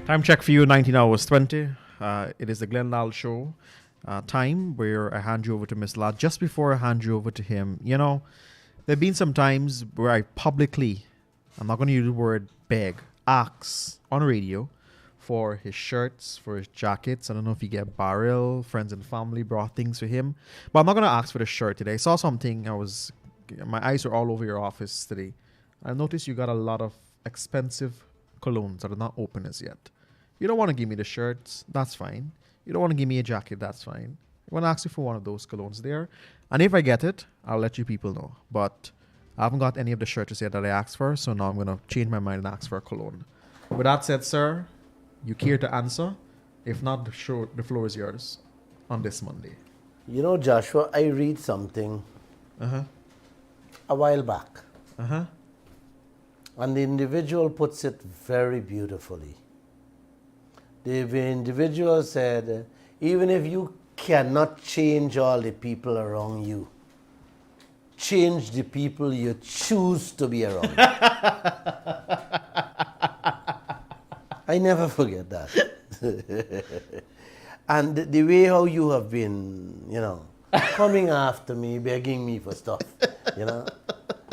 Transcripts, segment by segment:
Time check for you, 19 hours 20. It is the Lall show time where I hand you over to Miss Lall. Just before I hand you over to him, you know, there have been some times where I publicly, I'm not going to use the word beg, ask on radio for his shirts, for his jackets. I don't know if you get barrel, friends and family brought things for him. But I'm not going to ask for the shirt today. I saw something, my eyes are all over your office today. I noticed you got a lot of expensive colognes that are not open as yet. You don't want to give me the shirts, that's fine. You don't want to give me a jacket, that's fine. I want to ask you for one of those colognes there. And if I get it, I'll let you people know. But I haven't got any of the shirts yet that I asked for, so now I'm going to change my mind and ask for a cologne. With that said, sir, you care to answer? If not, the floor is yours on this Monday. You know, Joshua, I read something a while back. And the individual puts it very beautifully. The individual said, even if you cannot change all the people around you, change the people you choose to be around. I never forget that. And the way how you have been, you know, coming after me, begging me for stuff, you know.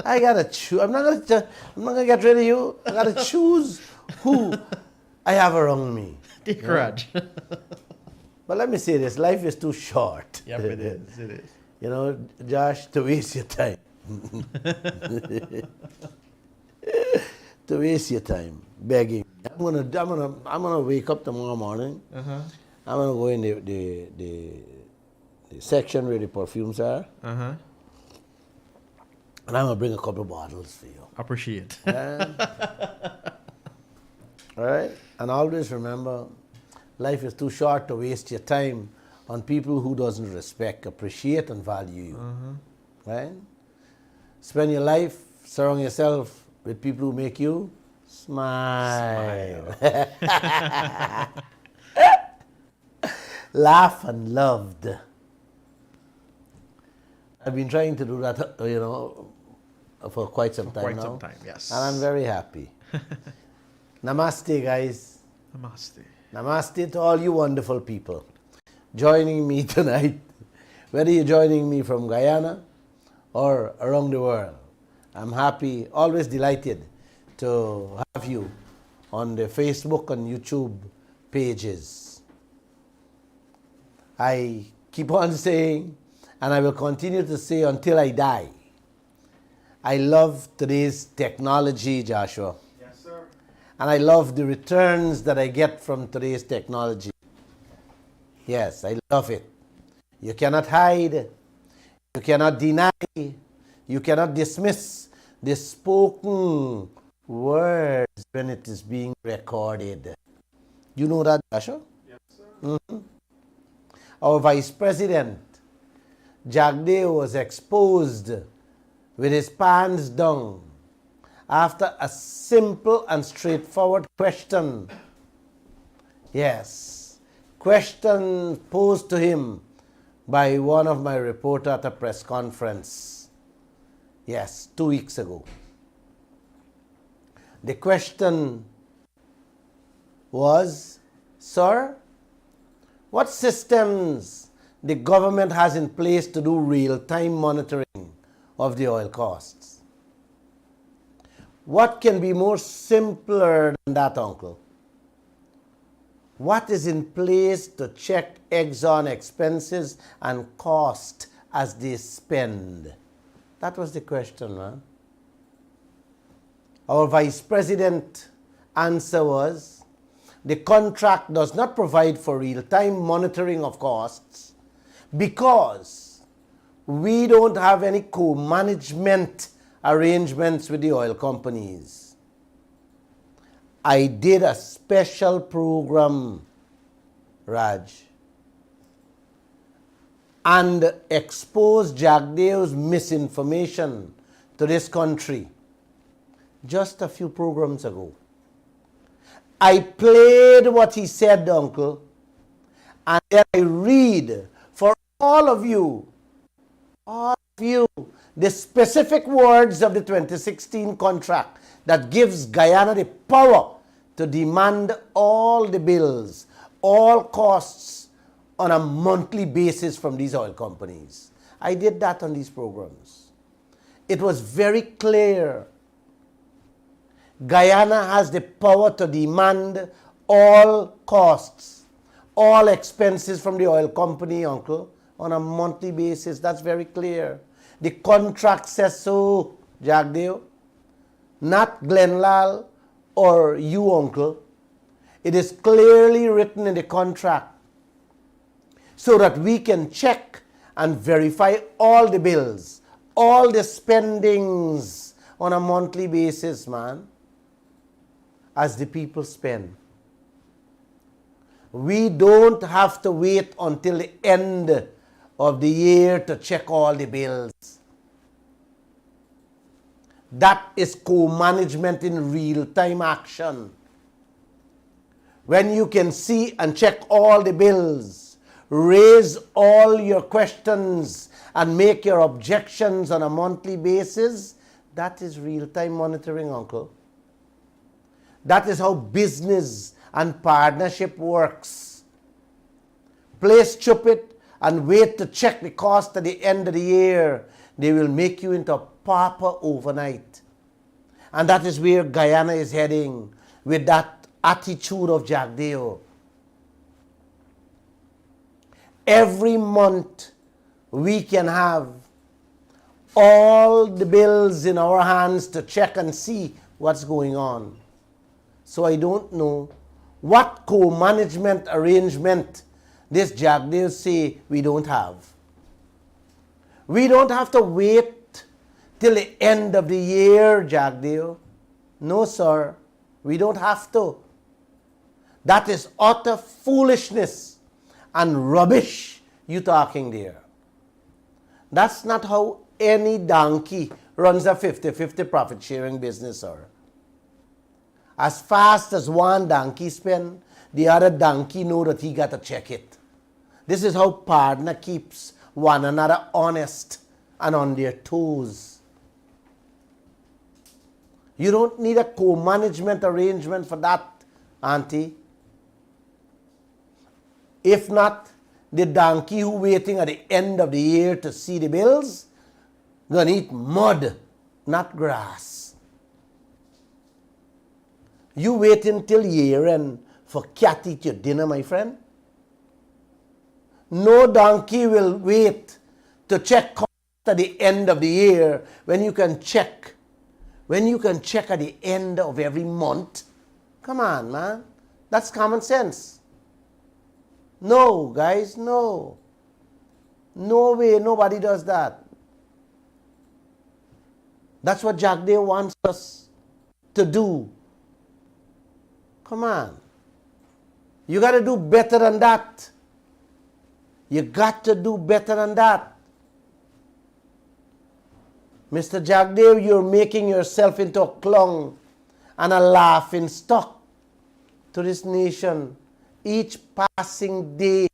I gotta choose. I'm not gonna get rid of you. I gotta choose who I have around me. Take courage. But let me say this: life is too short. Yep, it is. It is. You know, Josh, to waste your time. To waste your time begging. I'm gonna wake up tomorrow morning. I'm gonna go in the section where the perfumes are. And I'm going to bring a couple of bottles for you. Appreciate. All right? And always remember, life is too short to waste your time on people who doesn't respect, appreciate, and value you. Right? Spend your life, surround yourself with people who make you smile. Laugh and loved. I've been trying to do that, you know, for quite some time now. Quite some time, yes. And I'm very happy. Namaste, guys. Namaste. Namaste to all you wonderful people joining me tonight. Whether you're joining me from Guyana or around the world, I'm happy, always delighted to have you on the Facebook and YouTube pages. I keep on saying, and I will continue to say until I die, I love today's technology, Joshua. Yes, sir. And I love the returns that I get from today's technology. Yes, I love it. You cannot hide, you cannot deny, you cannot dismiss the spoken words when it is being recorded. You know that, Joshua? Yes, sir. Our Vice President, Kaieteur, was exposed with his pants down after a simple and straightforward question. Yes, question posed to him by one of my reporters at a press conference. Yes, 2 weeks ago. The question was, sir, what systems the government has in place to do real-time monitoring of the oil costs? What can be more simpler than that, Uncle? What is in place to check Exxon expenses and cost as they spend? That was the question, man. Our Vice President answer was, the contract does not provide for real-time monitoring of costs because we don't have any co-management arrangements with the oil companies. I did a special program, Raj, and exposed Kaieteur's misinformation to this country just a few programs ago. I played what he said, Uncle, and then I read for all of you, the specific words of the 2016 contract that gives Guyana the power to demand all the bills, all costs on a monthly basis from these oil companies. I did that on these programs. It was very clear. Guyana has the power to demand all costs, all expenses from the oil company, uncle, on a monthly basis. That's very clear. The contract says so, Jagdeo. Not Lall or you, uncle. It is clearly written in the contract so that we can check and verify all the bills, all the spendings on a monthly basis, man, as the people spend. We don't have to wait until the end of the year to check all the bills. That is co-management in real-time action. When you can see and check all the bills, raise all your questions and make your objections on a monthly basis, that is real-time monitoring, uncle. That is how business and partnership works. Play stupid and wait to check the cost at the end of the year. They will make you into a pauper overnight. And that is where Guyana is heading with that attitude of Jagdeo. Every month we can have all the bills in our hands to check and see what's going on. So I don't know what co-management arrangement this Jagdeo say we don't have. We don't have to wait till the end of the year, Jagdeo. No, sir. We don't have to. That is utter foolishness and rubbish you talking there. That's not how any donkey runs a 50-50 profit-sharing business, sir. As fast as one donkey spend, the other donkey know that he got to check it. This is how partner keeps one another honest and on their toes. You don't need a co-management arrangement for that, auntie. If not, the donkey who waiting at the end of the year to see the bills, gonna eat mud, not grass. You waiting till year end for cat eat your dinner, my friend? No donkey will wait to check cost at the end of the year when you can check. When you can check at the end of every month. Come on, man. That's common sense. No, guys, no. No way, nobody does that. That's what Jagdeo wants us to do. Come on. You got to do better than that. You got to do better than that. Mr. Jagdeo, you're making yourself into a clown and a laughing stock to this nation. Each passing day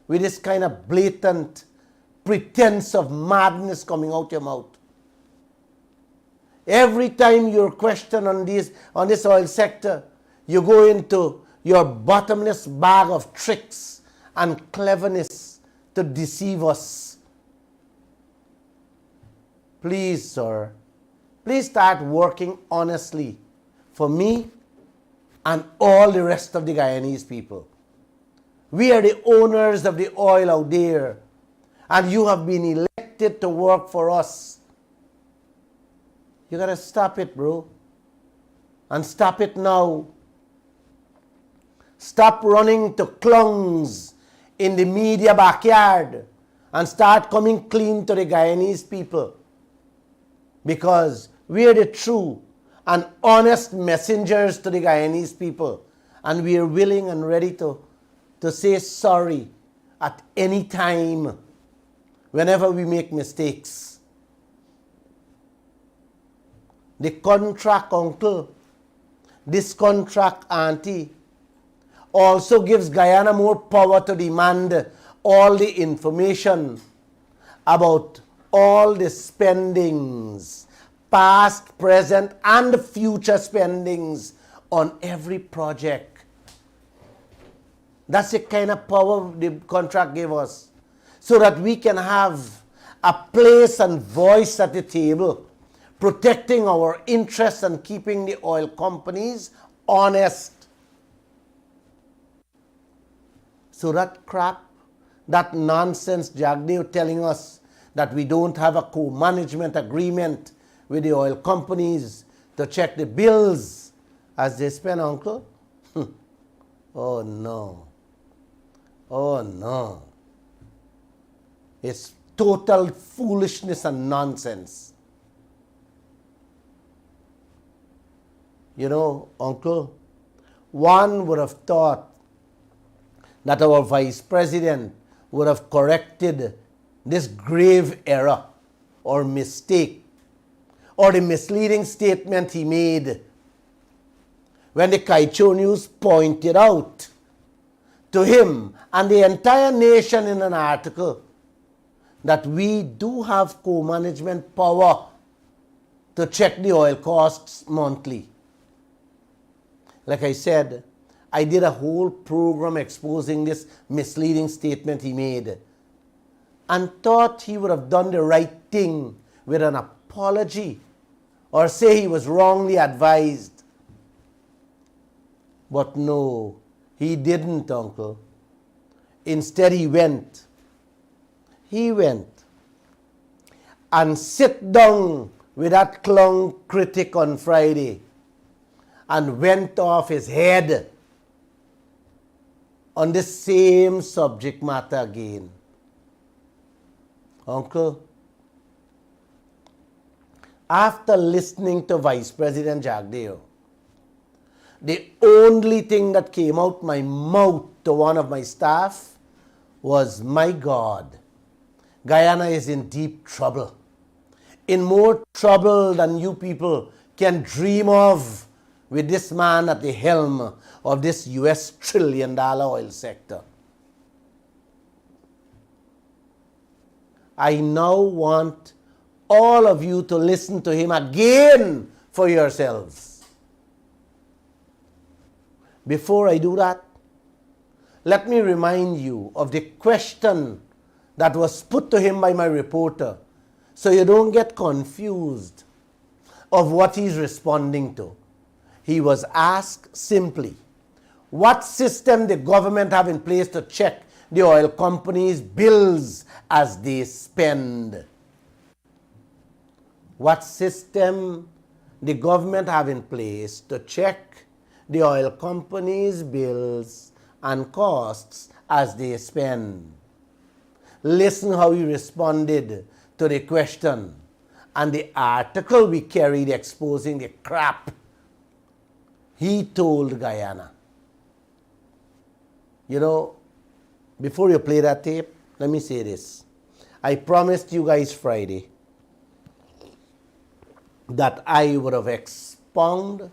with this kind of blatant pretense of madness coming out your mouth. Every time you're questioned on this oil sector, you go into your bottomless bag of tricks and cleverness to deceive us. Please, sir, please start working honestly for me and all the rest of the Guyanese people. We are the owners of the oil out there, and you have been elected to work for us. You gotta stop it, bro. And stop it now. Stop running to clowns in the media backyard and start coming clean to the Guyanese people. Because we are the true and honest messengers to the Guyanese people. And we are willing and ready to say sorry at any time whenever we make mistakes. The contract, uncle, this contract, auntie, also gives Guyana more power to demand all the information about all the spendings, past, present, and future spendings on every project. That's the kind of power the contract gave us, so that we can have a place and voice at the table, protecting our interests and keeping the oil companies honest. So that crap, that nonsense Jagdeo telling us that we don't have a co-management agreement with the oil companies to check the bills as they spend, uncle. Oh no. Oh no. It's total foolishness and nonsense. You know, uncle, one would have thought that our vice president would have corrected this grave error or mistake or the misleading statement he made when the Kaieteur News pointed out to him and the entire nation in an article that we do have co-management power to check the oil costs monthly. Like I said, I did a whole program exposing this misleading statement he made and thought he would have done the right thing with an apology or say he was wrongly advised. But no, he didn't, uncle. Instead, he went and sit down with that clown critic on Friday and went off his head on the same subject matter again. Uncle, after listening to Vice President Jagdeo, the only thing that came out my mouth to one of my staff was, my God, Guyana is in deep trouble. In more trouble than you people can dream of with this man at the helm of this US $1 trillion oil sector. I now want all of you to listen to him again for yourselves. Before I do that, let me remind you of the question that was put to him by my reporter, so you don't get confused of what he's responding to. He was asked simply, what system the government have in place to check the oil companies' bills as they spend? What system the government have in place to check the oil companies' bills and costs as they spend? Listen how he responded to the question and the article we carried exposing the crap he told Guyana. You know, before you play that tape, let me say this. I promised you guys Friday that I would have expounded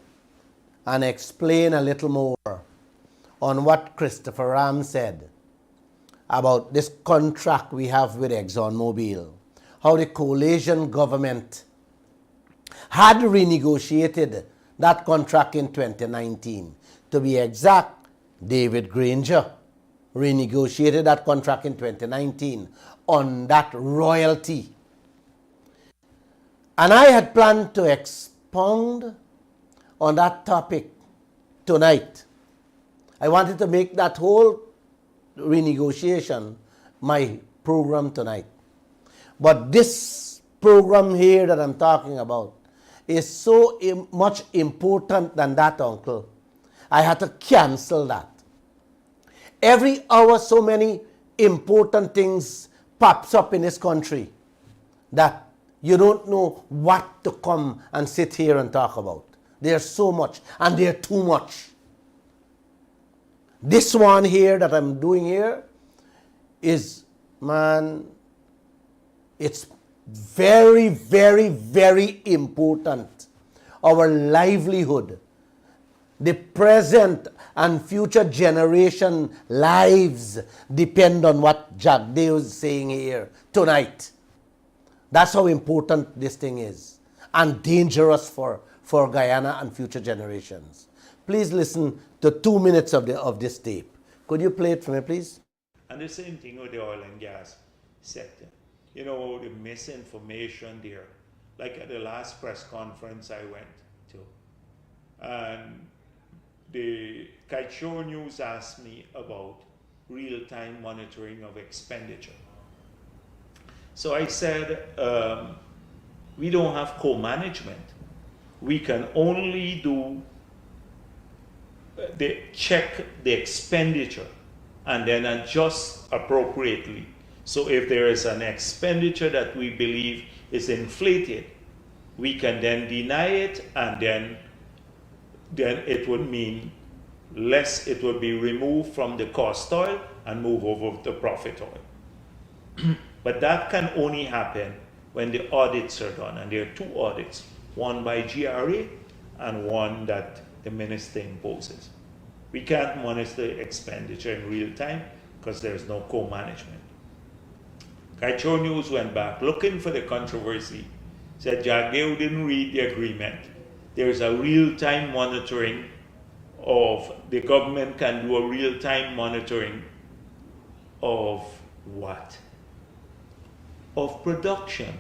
and explained a little more on what Christopher Ram said about this contract we have with ExxonMobil, how the coalition government had renegotiated that contract in 2019. To be exact, David Granger renegotiated that contract in 2019 on that royalty. And I had planned to expound on that topic tonight. I wanted to make that whole renegotiation my program tonight. But this program here that I'm talking about is so much important than that, uncle. I had to cancel that. Every hour so many important things pops up in this country that you don't know what to come and sit here and talk about. There's so much, and there's too much. This one here that I'm doing here is, man, it's very, very, very important. Our livelihood, the present and future generation lives depend on what Jagdeo is saying here tonight. That's how important this thing is, and dangerous for Guyana and future generations. Please listen to 2 minutes of this tape. Could you play it for me, please? And the same thing with the oil and gas sector. You know, the misinformation there. Like at the last press conference I went to, and the Kaieteur News asked me about real-time monitoring of expenditure. So I said, we don't have co-management. We can only do check the expenditure and then adjust appropriately. So if there is an expenditure that we believe is inflated, we can then deny it, and then it would mean less, it would be removed from the cost oil and move over to profit oil. But that can only happen when the audits are done, and there are 2 audits, one by GRA and one that the minister imposes. We can't monitor expenditure in real time because there's no co-management. Kaieteur News went back looking for the controversy, said Jagdeo didn't read the agreement. There's a real-time monitoring of, the government can do a real-time monitoring of what? Of production,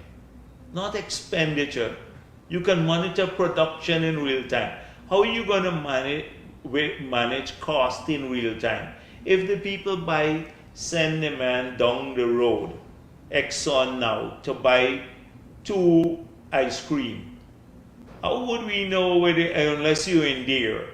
not expenditure. You can monitor production in real time. How are you going to manage cost in real time? If the people send the man down the road, Exxon now, to buy 2 ice cream, how would we know unless you're in there?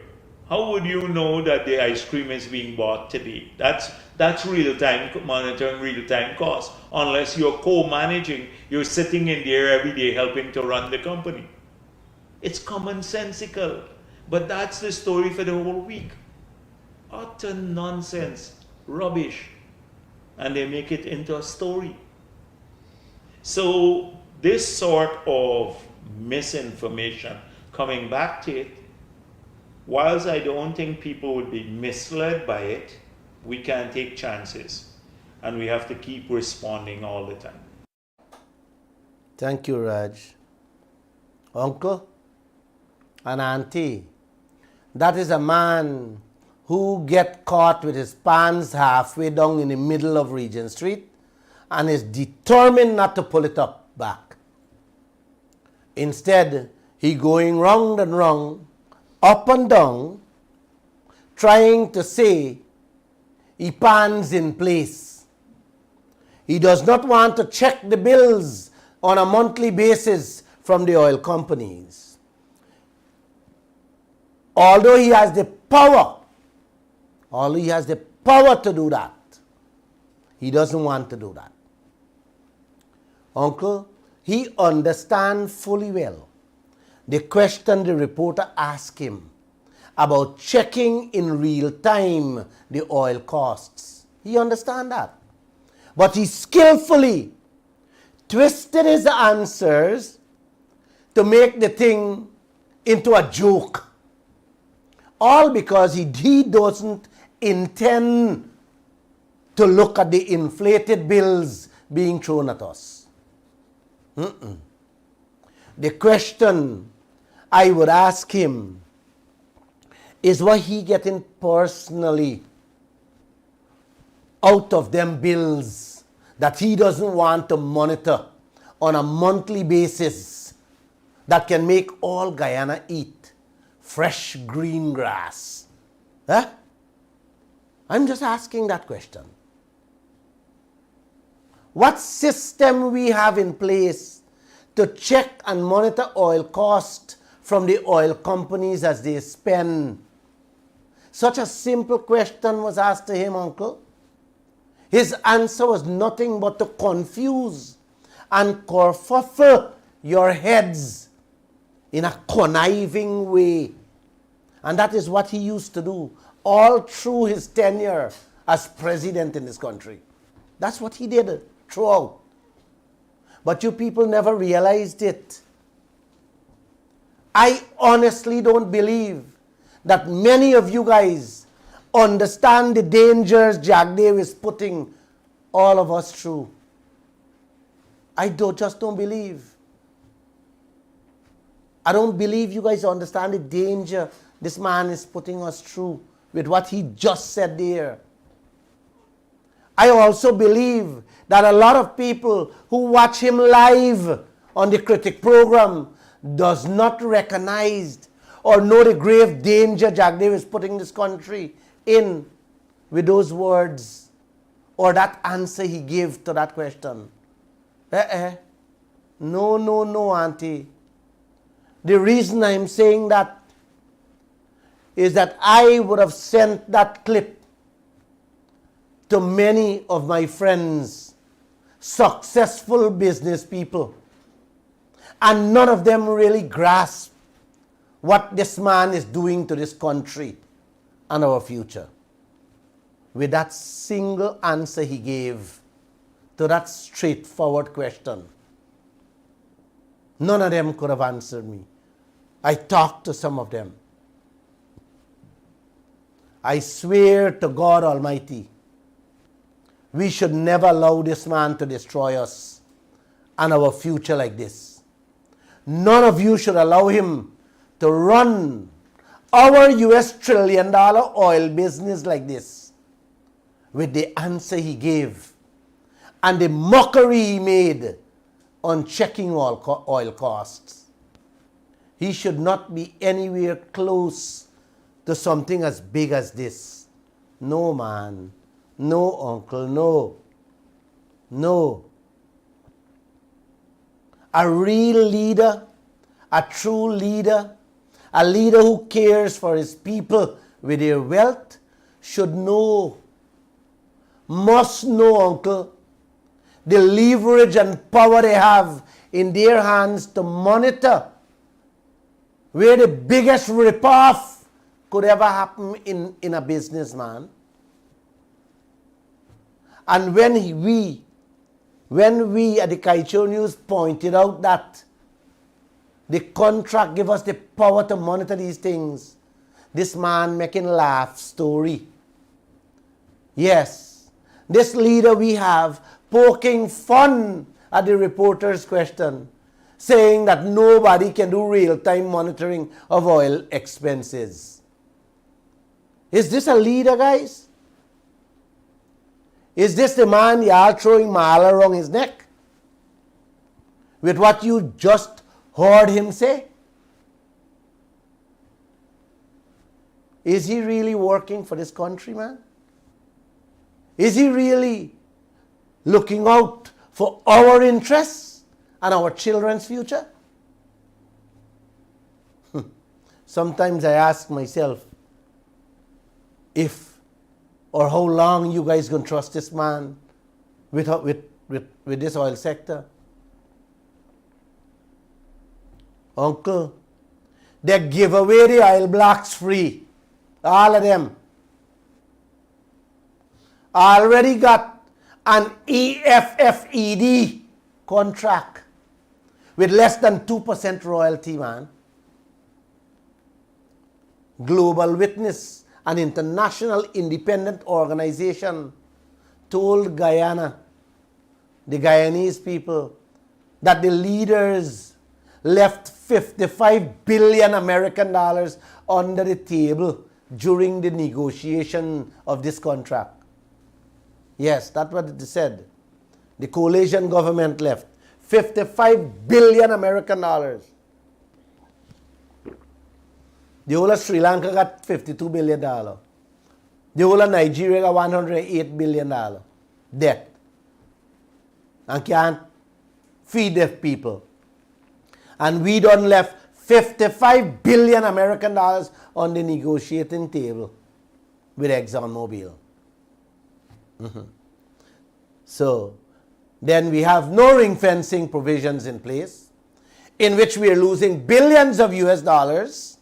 How would you know that the ice cream is being bought today? That's real-time monitoring, real-time cost. Unless you're co-managing, you're sitting in there every day helping to run the company. It's commonsensical, but that's the story for the whole week. Utter nonsense, rubbish, and they make it into a story. So this sort of misinformation, coming back to it, whilst I don't think people would be misled by it, we can't take chances, and we have to keep responding all the time. Thank you, Raj. Uncle and auntie, that is a man who get caught with his pants halfway down in the middle of Regent Street and is determined not to pull it up back. Instead, he going round and round, up and down, trying to say he pans in place. He does not want to check the bills on a monthly basis from the oil companies. Although he has the power to do that, he doesn't want to do that. Uncle, he understands fully well the question the reporter asked him about checking in real time the oil costs. He understands that. But he skillfully twisted his answers to make the thing into a joke. All because he doesn't intend to look at the inflated bills being thrown at us. The question I would ask him is what he getting personally out of them bills that he doesn't want to monitor on a monthly basis that can make all Guyana eat fresh green grass. Huh? I'm just asking that question. What system we have in place to check and monitor oil cost from the oil companies as they spend? Such a simple question was asked to him, Uncle. His answer was nothing but to confuse and kerfuffle your heads in a conniving way. And that is what he used to do all through his tenure as president in this country. That's what he did throughout. But you people never realized it. I honestly don't believe that many of you guys understand the dangers Jagdeo is putting all of us through. I just don't believe. I don't believe you guys understand the danger this man is putting us through with what he just said there. I also believe that a lot of people who watch him live on the Critic program does not recognize or know the grave danger Jack Davis putting this country in with those words or that answer he gave to that question. No, auntie. The reason I'm saying that is that I would have sent that clip to many of my friends, successful business people, and none of them really grasp what this man is doing to this country and our future. With that single answer he gave to that straightforward question, none of them could have answered me. I talked to some of them. I swear to God Almighty, we should never allow this man to destroy us and our future like this. None of you should allow him to run our US $1 trillion oil business like this with the answer he gave and the mockery he made on checking oil costs. He should not be anywhere close to something as big as this. No, man. No, uncle, no. No. A real leader, a true leader, a leader who cares for his people with their wealth should know, must know, uncle, the leverage and power they have in their hands to monitor where the biggest rip-off could ever happen in a business, man. And when we at the Kaieteur News pointed out that the contract give us the power to monitor these things, this man making laugh story. Yes, this leader we have poking fun at the reporter's question, saying that nobody can do real-time monitoring of oil expenses. Is this a leader, guys? Is this the man y'all throwing mala around his neck? With what you just heard him say? Is he really working for this country, man? Is he really looking out for our interests and our children's future? Sometimes I ask myself if or how long you guys going to trust this man with this oil sector. Uncle, they give away the oil blocks free. All of them. Already got an EFFED contract with less than 2% royalty, man. Global Witness, an international independent organization, told Guyana, the Guyanese people, that the leaders left $55 billion American dollars under the table during the negotiation of this contract. Yes, that's what it said. The coalition government left $55 billion American dollars. The whole of Sri Lanka got $52 billion. The whole of Nigeria got $108 billion debt. And can't feed their people. And we done left $55 billion American dollars on the negotiating table with ExxonMobil. So, then we have no ring fencing provisions in place, in which we are losing billions of US dollars.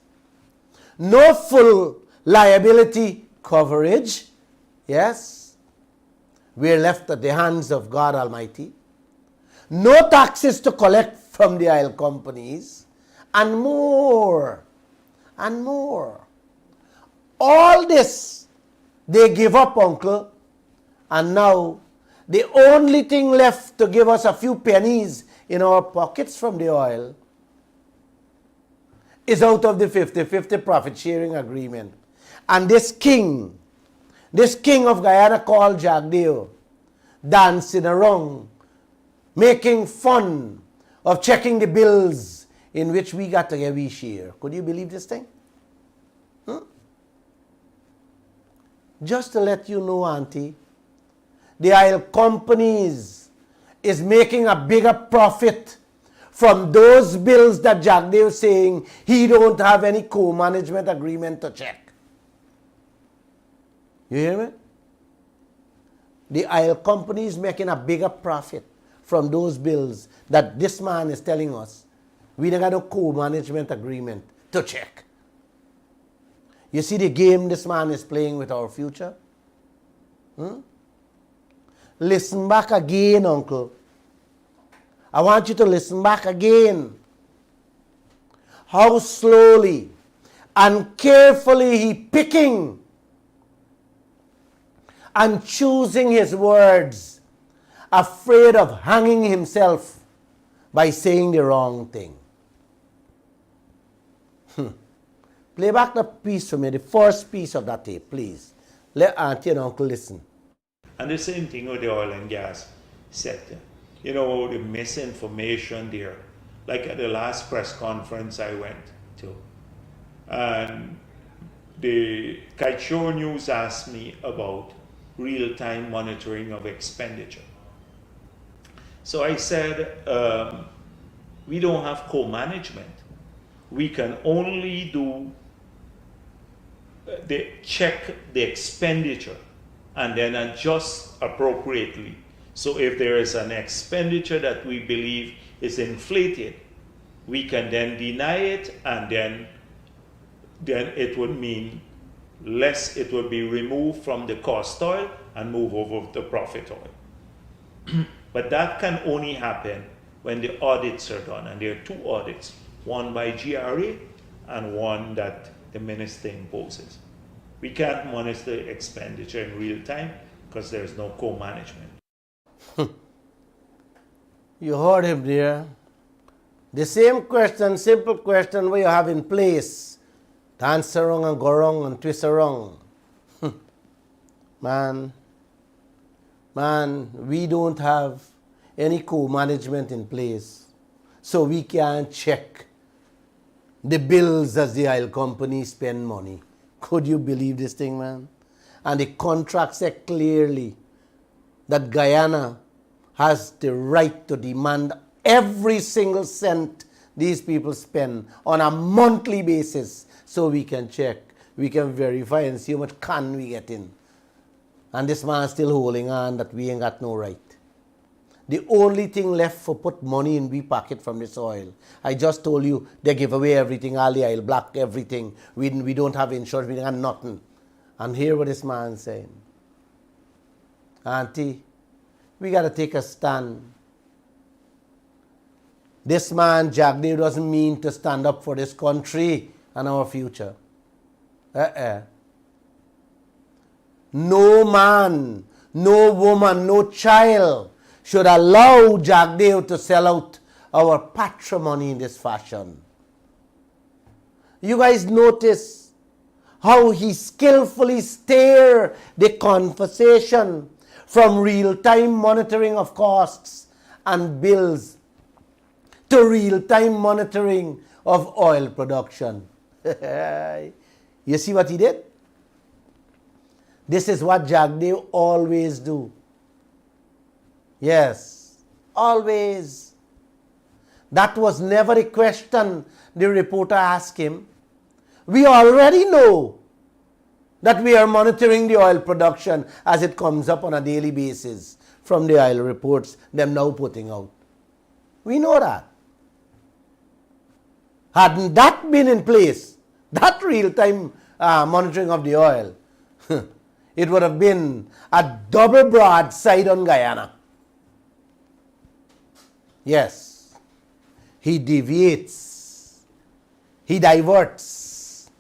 No full liability coverage. Yes. We're left at the hands of God Almighty. No taxes to collect from the oil companies. And more. And more. All this they give up, uncle. And now the only thing left to give us a few pennies in our pockets from the oil is out of the 50-50 profit sharing agreement. And this king of Guyana called Jagdeo, dancing around, making fun of checking the bills in which we got to get we share. Could you believe this thing? Just to let you know, Auntie, the oil companies is making a bigger profit from those bills that Jagdeo is saying he don't have any co-management agreement to check. You hear me? The oil company is making a bigger profit from those bills that this man is telling us we don't got no co-management agreement to check. You see the game this man is playing with our future? Listen back again, uncle. I want you to listen back again. How slowly and carefully he picking and choosing his words, afraid of hanging himself by saying the wrong thing. Play back the piece for me, the first piece of that tape, please. Let Auntie and Uncle listen. And the same thing with the oil and gas sector. You know, the misinformation there. Like at the last press conference I went to, and the Kaieteur News asked me about real-time monitoring of expenditure. So I said, we don't have co-management. We can only do check the expenditure and then adjust appropriately. So if there is an expenditure that we believe is inflated, we can then deny it, and then it would mean less, it would be removed from the cost oil and move over to profit oil. But that can only happen when the audits are done, and there are two audits, one by GRA and one that the minister imposes. We can't monitor expenditure in real time because there's no co-management. You heard him there. The same question, simple question we have in place. Dance around and go wrong and twist around. Man, we don't have any co-management in place. So we can't check the bills as the oil company spend money. Could you believe this thing, man? And the contract said clearly that Guyana has the right to demand every single cent these people spend on a monthly basis, so we can check, we can verify and see how much can we get in. And this man is still holding on that we ain't got no right. The only thing left for put money in we pocket from this oil. I just told you they give away everything, all the oil, black everything. We don't have insurance, we don't have nothing. And hear what this man is saying. Auntie, we got to take a stand. This man, Jagdeo, doesn't mean to stand up for this country and our future. No man, no woman, no child should allow Jagdeo to sell out our patrimony in this fashion. You guys notice how he skillfully steered the conversation from real-time monitoring of costs and bills to real-time monitoring of oil production. You see what he did? This is what Jagdeo always do. Yes, always. That was never a question the reporter asked him. We already know that we are monitoring the oil production as it comes up on a daily basis from the oil reports them now putting out. We know that. Hadn't that been in place, that real-time monitoring of the oil, it would have been a double broadside on Guyana. Yes, he deviates, he diverts,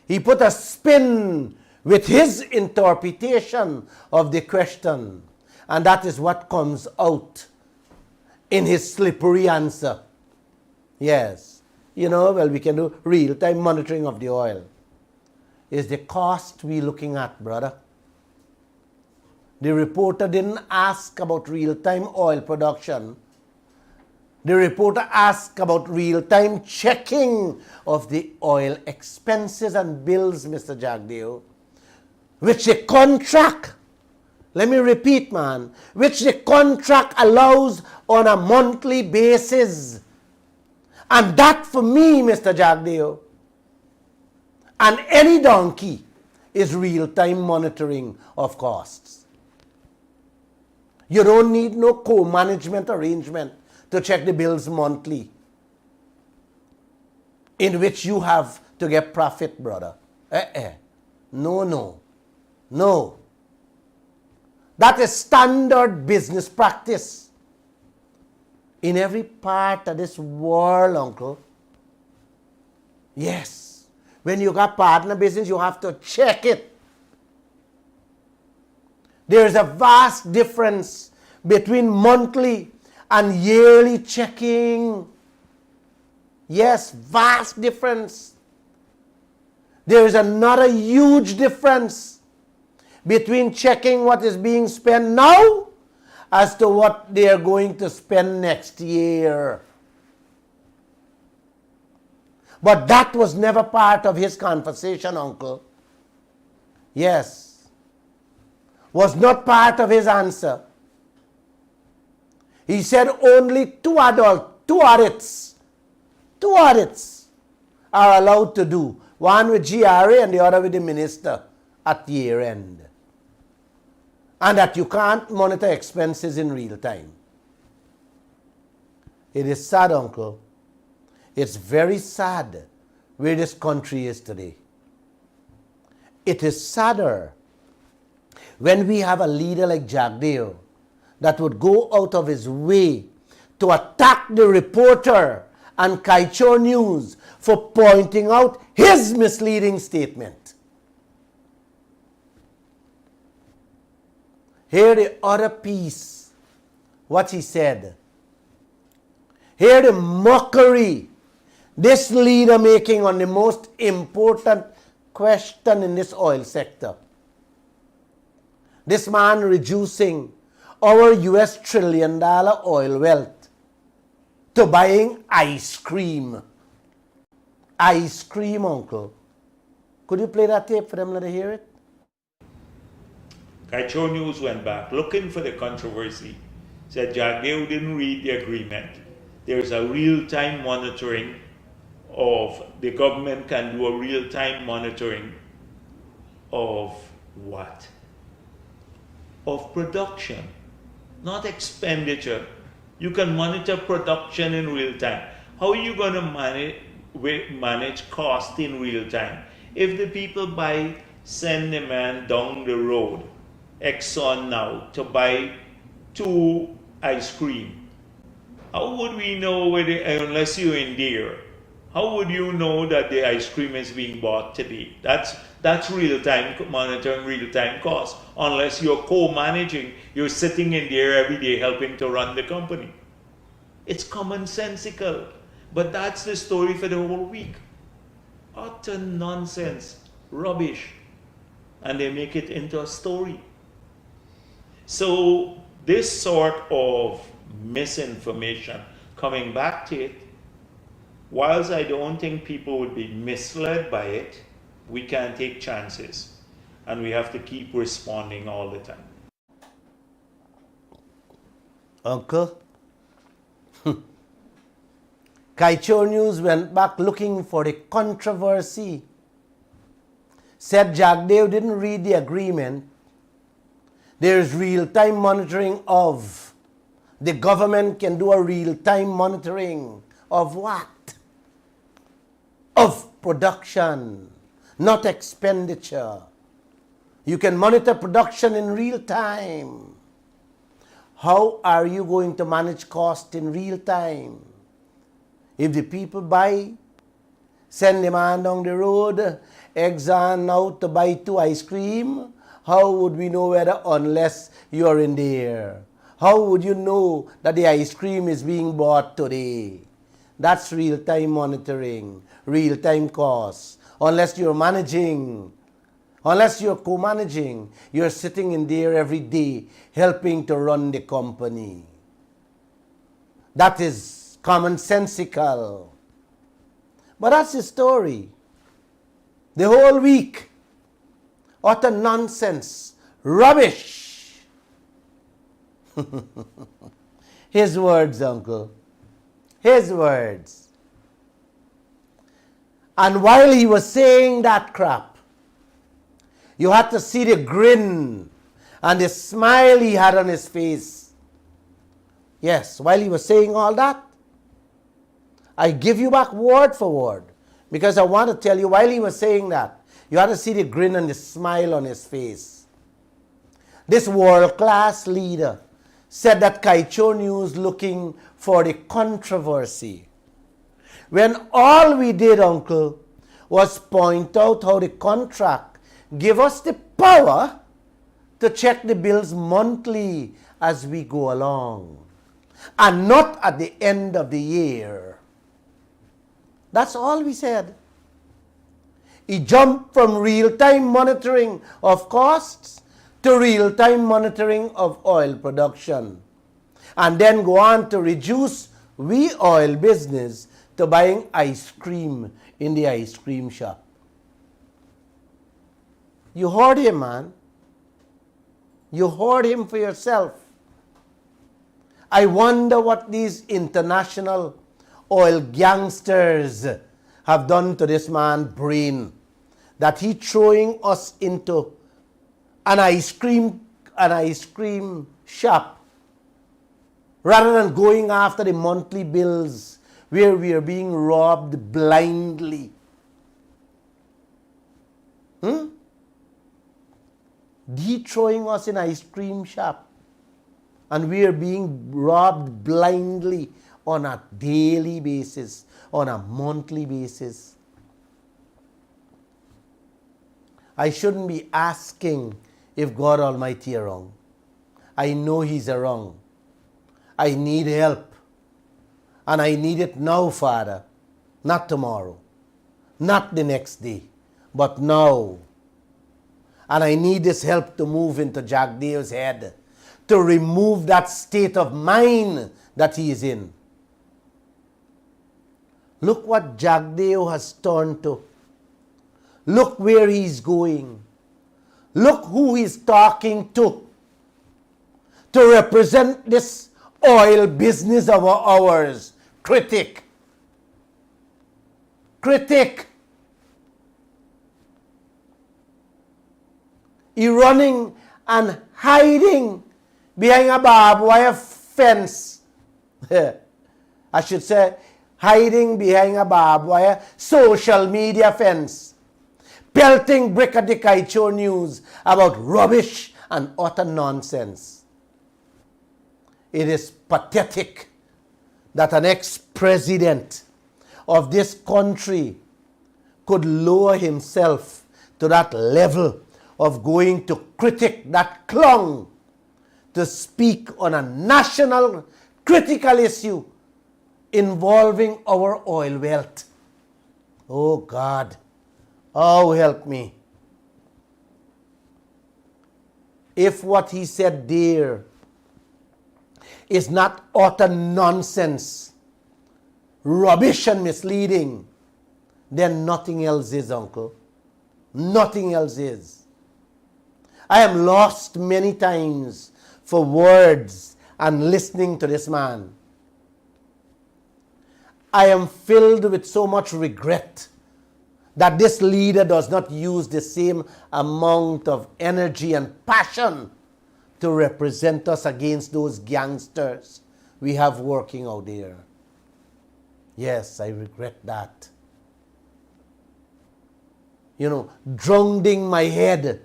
he put a spin with his interpretation of the question, and that is what comes out in his slippery answer. Yes, well, we can do real-time monitoring of the oil. Is the cost we looking at, brother. The reporter didn't ask about real-time oil production. The reporter asked about real-time checking of the oil expenses and bills, Mr. Jagdeo, which the contract, let me repeat, man, which the contract allows on a monthly basis. And that for me, Mr. Jagdeo, and any donkey, is real-time monitoring of costs. You don't need no co-management arrangement to check the bills monthly, in which you have to get profit, brother. No. That is standard business practice in every part of this world, uncle. Yes. When you got partner business, you have to check it. There is a vast difference between monthly and yearly checking. Yes, vast difference. There is another huge difference between checking what is being spent now as to what they are going to spend next year. But that was never part of his conversation, uncle. Yes. Was not part of his answer. He said only two audits are allowed to do. One with GRA and the other with the minister at year end. And that you can't monitor expenses in real time. It is sad, uncle. It's very sad where this country is today. It is sadder when we have a leader like Jagdeo that would go out of his way to attack the reporter and Kaieteur News for pointing out his misleading statement. Hear the other piece, what he said. Hear the mockery this leader making on the most important question in this oil sector. This man reducing our US $1 trillion oil wealth to buying ice cream. Ice cream, uncle. Could you play that tape for them, let them hear it? Kaieteur News went back looking for the controversy. Said Jagdeo didn't read the agreement. There's a real-time monitoring of, the government can do a real-time monitoring of what? Of production, not expenditure. You can monitor production in real time. How are you going to manage cost in real time? If the people send the man down the road, Exxon now, to buy 2 ice cream, how would we know whether, unless you're in there, how would you know that the ice cream is being bought today? That's real-time monitoring, real-time cost. Unless you're co-managing, you're sitting in there every day helping to run the company. It's commonsensical. But that's the story for the whole week. Utter nonsense, rubbish. And they make it into a story. So this sort of misinformation, coming back to it, whilst I don't think people would be misled by it, we can't take chances. And we have to keep responding all the time. Uncle, Kaieteur News went back looking for the controversy. Said Jagdeo didn't read the agreement. There is real-time monitoring of. The government can do a real-time monitoring of what? Of production, not expenditure. You can monitor production in real time. How are you going to manage cost in real time? If the people buy, send the man down the road, Exxon out to buy 2 ice cream, how would we know whether unless you are in there? How would you know that the ice cream is being bought today? That's real-time monitoring, real-time costs. Unless you're managing, unless you're co-managing, you're sitting in there every day helping to run the company. That is commonsensical. But that's the story. The whole week, utter nonsense, rubbish. His words, uncle. His words. And while he was saying that crap, you had to see the grin and the smile he had on his face. Yes, while he was saying all that, I give you back word for word. Because I want to tell you, while he was saying that, you had to see the grin and the smile on his face. This world-class leader said that Kaieteur News looking for the controversy. When all we did, uncle, was point out how the contract give us the power to check the bills monthly as we go along, and not at the end of the year. That's all we said. He jumped from real-time monitoring of costs to real-time monitoring of oil production, and then go on to reduce we oil business to buying ice cream in the ice cream shop. You heard him, man. You heard him for yourself. I wonder what these international oil gangsters have done to this man's brain, that he throwing us into an ice cream shop rather than going after the monthly bills where we are being robbed blindly. He throwing us in an ice cream shop and we are being robbed blindly on a daily basis, on a monthly basis. I shouldn't be asking if God Almighty is wrong. I know He's wrong. I need help. And I need it now, Father. Not tomorrow. Not the next day. But now. And I need this help to move into Jack Dale's head, to remove that state of mind that he is in. Look what Jack Dale has turned to. Look where he's going. Look who he's talking to represent this oil business of ours. Critic. Critic. He running and hiding behind a barbed wire fence. I should say, hiding behind a barbed wire social media fence. Pelting brick at the Kaieteur News about rubbish and utter nonsense. It is pathetic that an ex-president of this country could lower himself to that level of going to critic that clung to speak on a national critical issue involving our oil wealth. Oh God, oh help me. If what he said there is not utter nonsense, rubbish and misleading, then nothing else is, uncle. Nothing else is. I am lost many times for words and listening to this man. I am filled with so much regret that this leader does not use the same amount of energy and passion to represent us against those gangsters we have working out there. Yes, I regret that. You know, drowning my head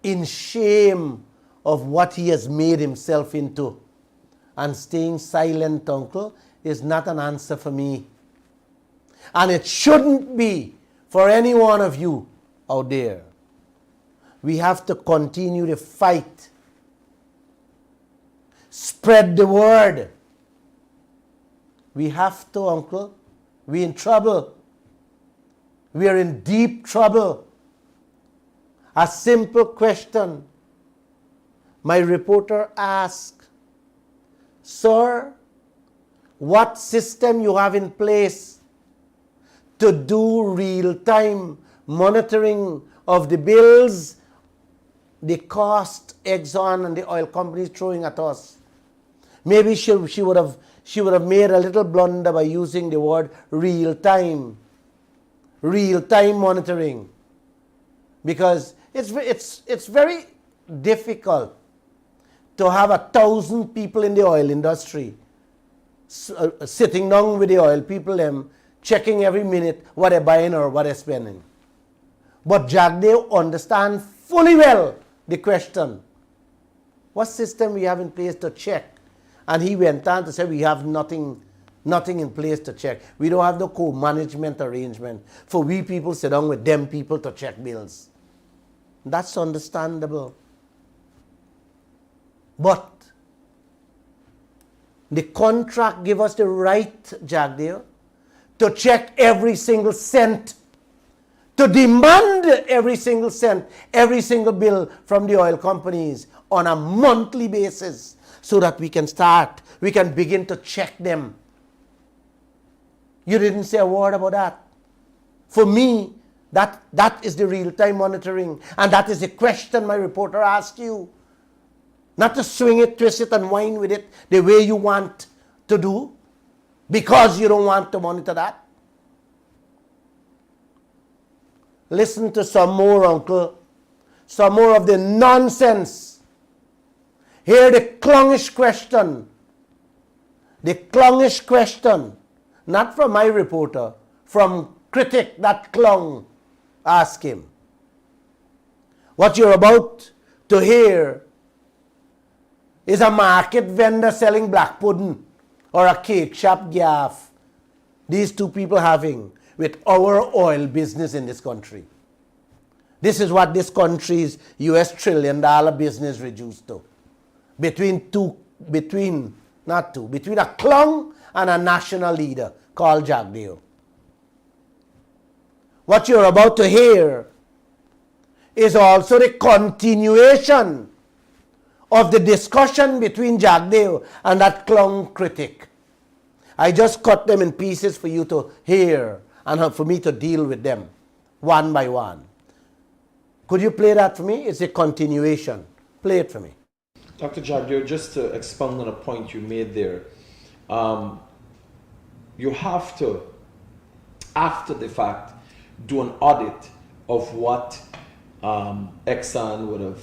in shame of what he has made himself into. And staying silent, uncle, is not an answer for me. And it shouldn't be for any one of you out there. We have to continue the fight. Spread the word. We have to, uncle. We're in trouble. We are in deep trouble. A simple question. My reporter asked, sir, what system you have in place to do real-time monitoring of the bills, the cost Exxon and the oil companies throwing at us? Maybe she would have made a little blunder by using the word real-time monitoring, because it's very difficult to have 1,000 people in the oil industry sitting down with the oil people, them checking every minute what they're buying or what they're spending. But Jagdeo understands fully well the question. What system we have in place to check? And he went on to say we have nothing in place to check. We don't have no co-management arrangement for we people sit down with them people to check bills. That's understandable. But the contract gives us the right, Jagdeo, to check every single cent, to demand every single cent, every single bill from the oil companies on a monthly basis, so that we can begin to check them. You didn't say a word about that. For me, that is the real-time monitoring, and that is the question my reporter asked you. Not to swing it, twist it, and whine with it the way you want to do, because you don't want to monitor that. Listen to some more, uncle. Some more of the nonsense. Hear the clownish question. The clownish question. Not from my reporter, from critic, that clown. Ask him. What you're about to hear is a market vendor selling black pudding or a cake shop gaff these two people having with our oil business in this country. This is what this country's US $1 trillion business reduced to. Between a clown and a national leader called Jagdeo. What you're about to hear is also the continuation of the discussion between Jagdeo and that clown critic. I just cut them in pieces for you to hear and for me to deal with them one by one. Could you play that for me? It's a continuation. Play it for me. Dr. Jagdeo, just to expound on a point you made there, you have to, after the fact, do an audit of what Exxon would have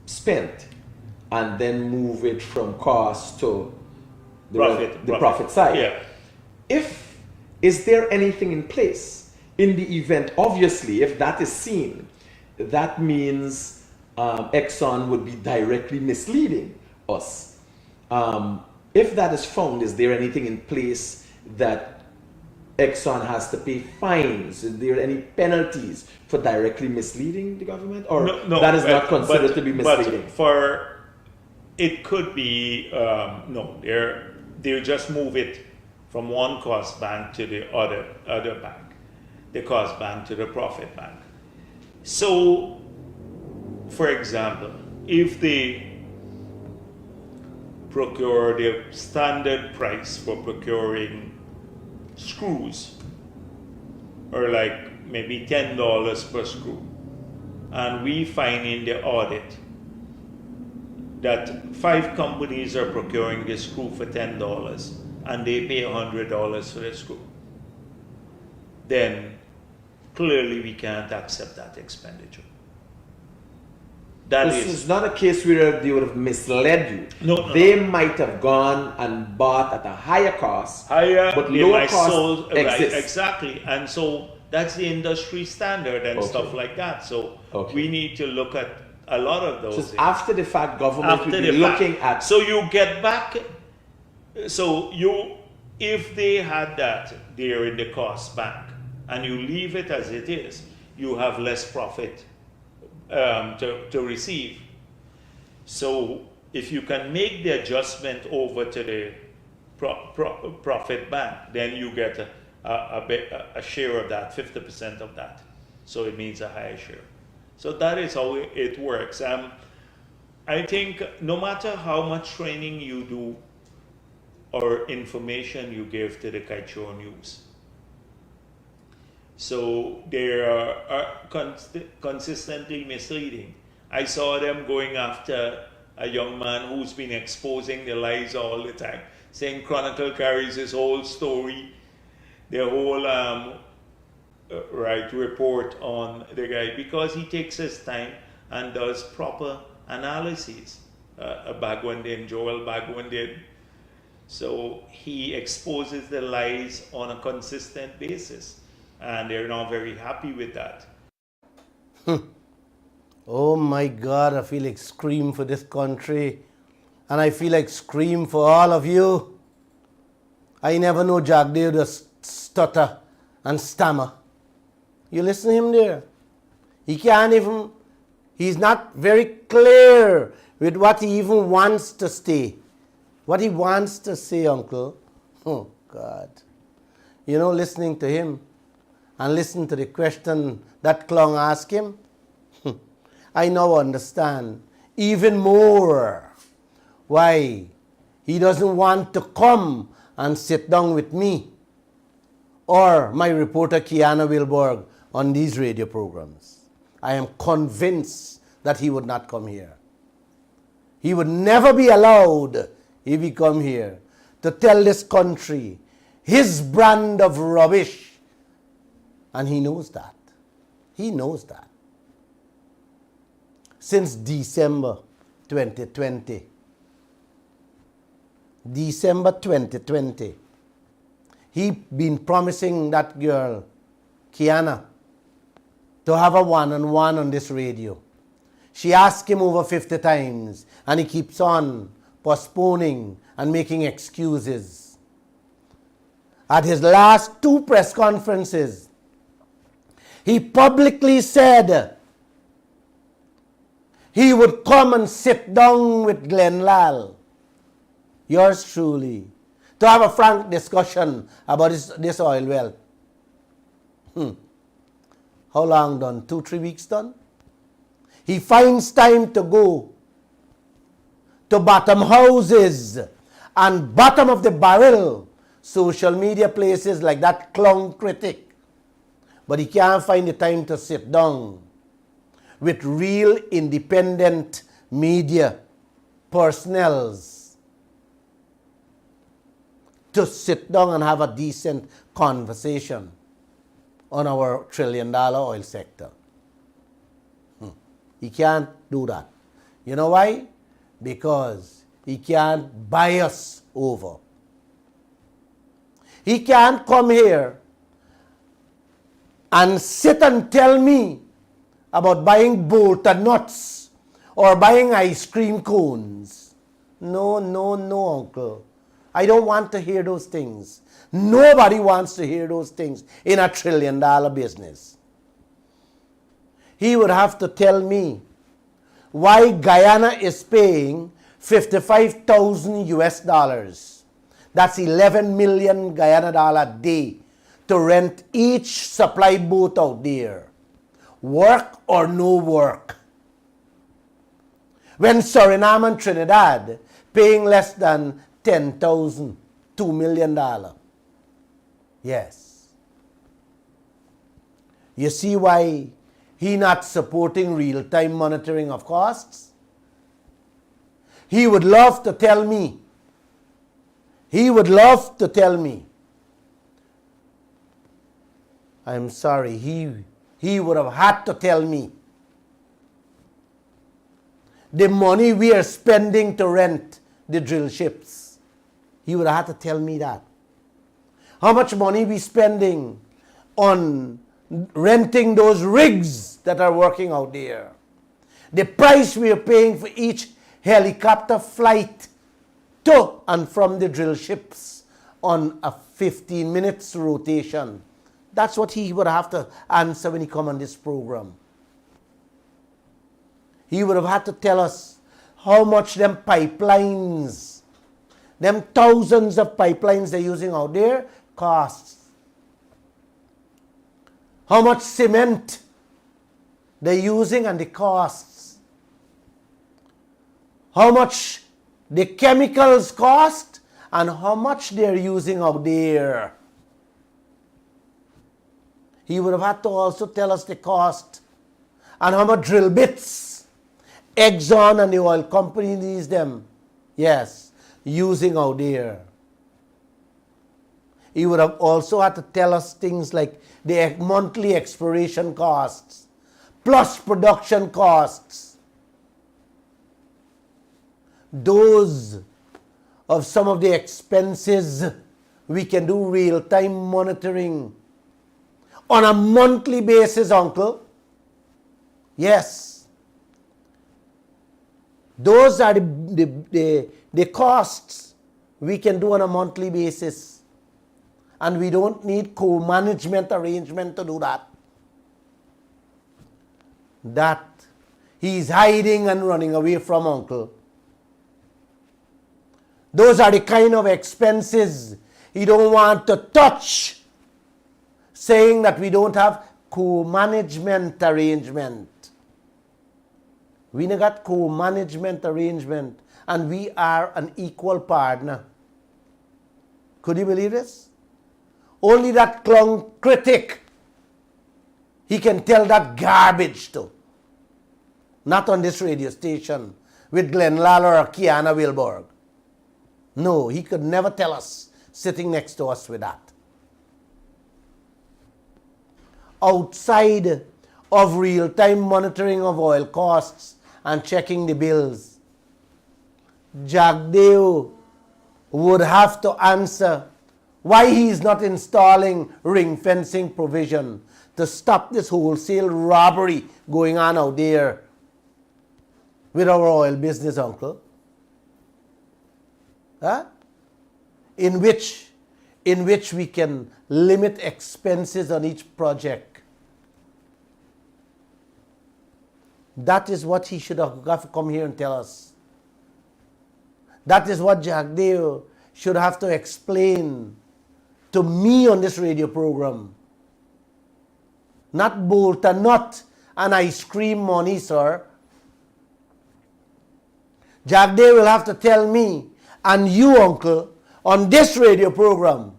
spent and then move it from cost to the profit side. Yeah. Is there anything in place in the event, obviously, if that is seen, that means Exxon would be directly misleading us. If that is found, is there anything in place that Exxon has to pay fines? Is there any penalties for directly misleading the government? Or no, that is not considered to be misleading? It could be, no, they'll just move it from one cost bank to the other bank, the cost bank to the profit bank. So, for example, if they procure the standard price for procuring screws, or like maybe $10 per screw, and we find in the audit that 5 companies are procuring the screw for $10 and they pay $100 for the screw, then clearly we can't accept that expenditure. This is not a case where they would have misled you. No, they might have gone and bought at a higher cost, but they lower might cost sold, exists. right, exactly. And so that's the industry standard and stuff like that. So we need to look at a lot of those. So after the fact, government will be looking at. So you get back. So if they had that there in the cost bank and you leave it as it is, you have less profit to receive. So if you can make the adjustment over to the profit back, then you get a share of that, 50% of that. So it means a higher share. So that is how it works. I think no matter how much training you do or information you give to the Kaieteur News, so they are consistently misleading. I saw them going after a young man who's been exposing the lies all the time, saying Chronicle carries his whole story, their whole report on the guy, because he takes his time and does proper analysis. Bagwandin, Joel Bagwandin. So he exposes the lies on a consistent basis, and they're not very happy with that. Oh my God, I feel like scream for this country, and I feel like scream for all of you. I never know Jack Dale to stutter and stammer. You listen to him there. He can't even, he's not very clear with what he even wants to say. What he wants to say, Uncle. Oh, God. You know, listening to him and listening to the question that clown asked him, I now understand even more why he doesn't want to come and sit down with me or my reporter Kiana Wilborg on these radio programs. I am convinced that he would not come here. He would never be allowed, if he come here, to tell this country his brand of rubbish. And he knows that. He knows that. Since December 2020, he been promising that girl, Kiana, to have a one-on-one on this radio. She asked him over 50 times, and he keeps on postponing and making excuses. At his last 2 press conferences, he publicly said he would come and sit down with Lall, yours truly, to have a frank discussion about this oil well. How long done? 2-3 weeks done? He finds time to go to bottom houses and bottom of the barrel social media places like that clown critic. But he can't find the time to sit down with real independent media personnels to sit down and have a decent conversation on our $1 trillion oil sector. He can't do that. You know why? Because he can't buy us over. He can't come here and sit and tell me about buying bolted nuts or buying ice cream cones. No, Uncle. I don't want to hear those things. Nobody wants to hear those things in a $1 trillion business. He would have to tell me why Guyana is paying 55,000 US dollars. That's 11 million Guyana dollar a day to rent each supply boat out there. Work or no work. When Suriname and Trinidad paying less than 10,000, $2 million. Yes. You see why he not supporting real-time monitoring of costs? He would love to tell me. He would love to tell me. I'm sorry, he would have had to tell me the money we are spending to rent the drill ships. He would have had to tell me that. How much money we spending on renting those rigs that are working out there. The price we are paying for each helicopter flight to and from the drill ships on a 15 minutes rotation. That's what he would have to answer when he come on this program. He would have had to tell us how much them pipelines Them thousands of pipelines they're using out there, costs. How much cement they're using and the costs. How much the chemicals cost and how much they're using out there. He would have had to also tell us the cost and how much drill bits Exxon and the oil company needs them. Yes, using out there. He would have also had to tell us things like the monthly exploration costs plus production costs. Those of some of the expenses we can do real-time monitoring on a monthly basis, uncle. Yes. Those are the costs we can do on a monthly basis. And we don't need co-management arrangement to do that. That he's hiding and running away from, uncle. Those are the kind of expenses he don't want to touch, saying that we don't have co-management arrangement. We never got co-management arrangement and we are an equal partner. Could you believe this? Only that clown critic he can tell that garbage to. Not on this radio station with Lall or Guyana Wilborg. No, he could never tell us sitting next to us with that. Outside of real-time monitoring of oil costs and checking the bills, Jagdeo would have to answer why he is not installing ring fencing provision to stop this wholesale robbery going on out there with our oil business, uncle. Huh? In which we can limit expenses on each project. That is what he should have come here and tell us. That is what Jagdeo should have to explain to me on this radio program. Not bolt and nut and ice cream money, sir. Jagdeo will have to tell me and you, uncle, on this radio program,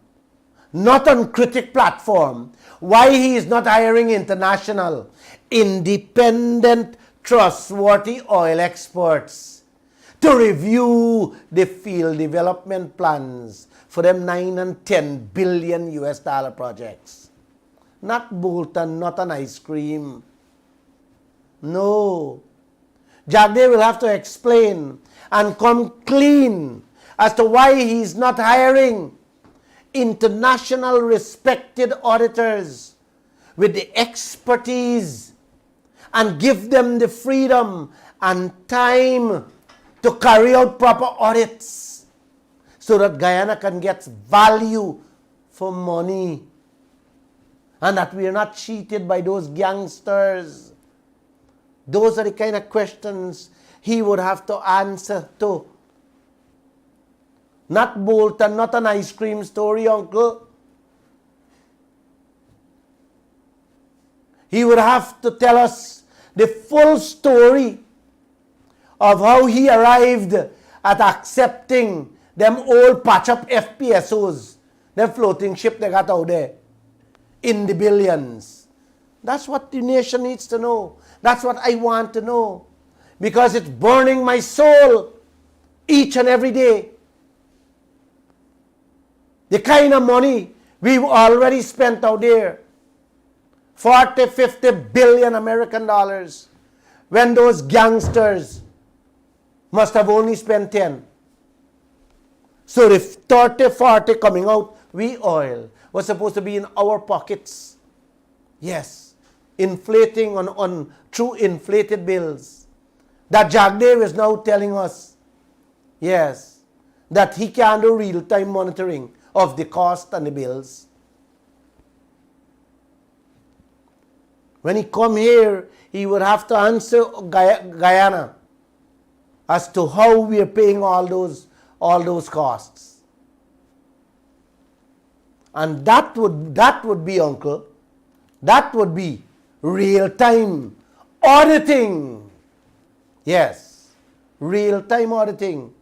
not on Critic platform, why he is not hiring international, independent, trustworthy oil experts to review the field development plans for them 9 and 10 billion US dollar projects. Not Bolton, not an ice cream. No. Jagdeo will have to explain and come clean as to why he's not hiring international respected auditors with the expertise and give them the freedom and time to carry out proper audits so that Guyana can get value for money and that we are not cheated by those gangsters. Those are the kind of questions he would have to answer to. Not Bolton, not an ice cream story, uncle. He would have to tell us the full story of how he arrived at accepting them old patch-up FPSOs, them floating ship they got out there, in the billions. That's what the nation needs to know. That's what I want to know. Because it's burning my soul each and every day. The kind of money we've already spent out there, 40, 50 billion American dollars, when those gangsters must have only spent 10. So the 30, 40 coming out, we oil, was supposed to be in our pockets. Yes, inflating on through inflated bills. That Jagdeo is now telling us, yes, that he can do real-time monitoring of the cost and the bills. When he come here, he would have to answer Guyana as to how we are paying all those all those costs. And that would be, uncle, that would be real-time auditing. Yes, real-time auditing.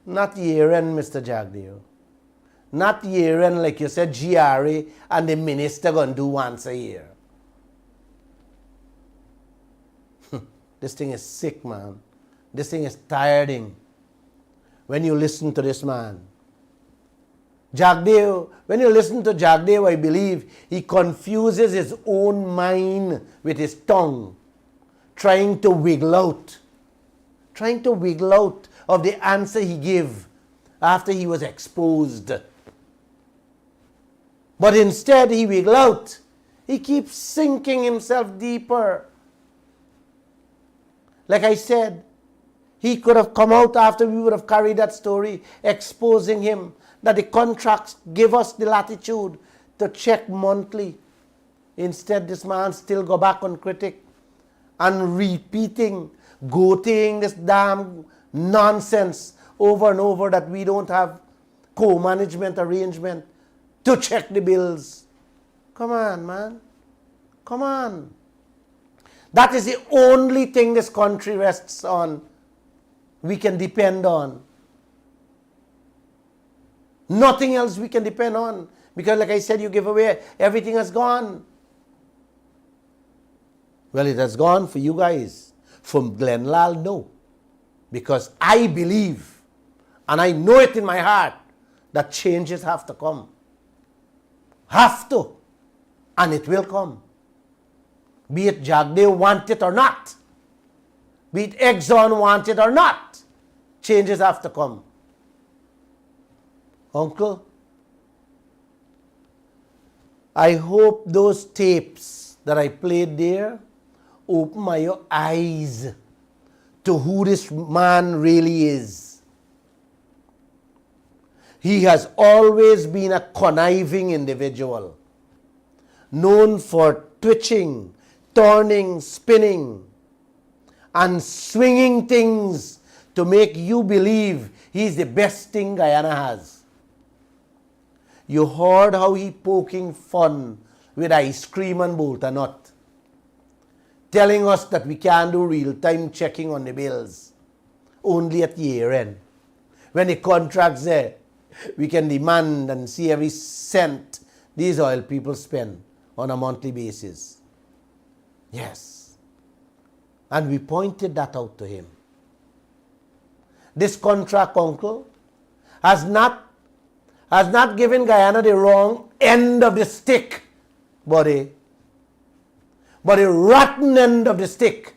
Not year-end, Mr. Jagdeo. Not year-end, like you said, GRA and the minister going to do once a year. This thing is sick, man. This thing is tiring. When you listen to this man. Jagdeo, when you listen to Jagdeo, I believe he confuses his own mind with his tongue, trying to wiggle out of the answer he gave after he was exposed. But instead, he wiggle out. He keeps sinking himself deeper. Like I said, he could have come out after we would have carried that story, exposing him, that the contracts give us the latitude to check monthly. Instead, this man still go back on critic and repeating, goating this damn nonsense over and over that we don't have co-management arrangement to check the bills. Come on, man. Come on. That is the only thing this country rests on. We can depend on. Nothing else we can depend on. Because like I said, you give away, everything has gone. Well, it has gone for you guys. From Glenn Lall, no. Because I believe, and I know it in my heart, that changes have to come. Have to. And it will come. Be it Jagdeo want it or not. Be it Exxon want it or not. Changes have to come. Uncle, I hope those tapes that I played there open my eyes to who this man really is. He has always been a conniving individual, known for twitching, turning, spinning, and swinging things to make you believe he's the best thing Guyana has. You heard how he poking fun with ice cream and bolter nut, telling us that we can't do real-time checking on the bills, only at year end. When the contract's there, we can demand and see every cent these oil people spend on a monthly basis. Yes. And we pointed that out to him. This contract, uncle, has not given Guyana the wrong end of the stick, but a rotten end of the stick.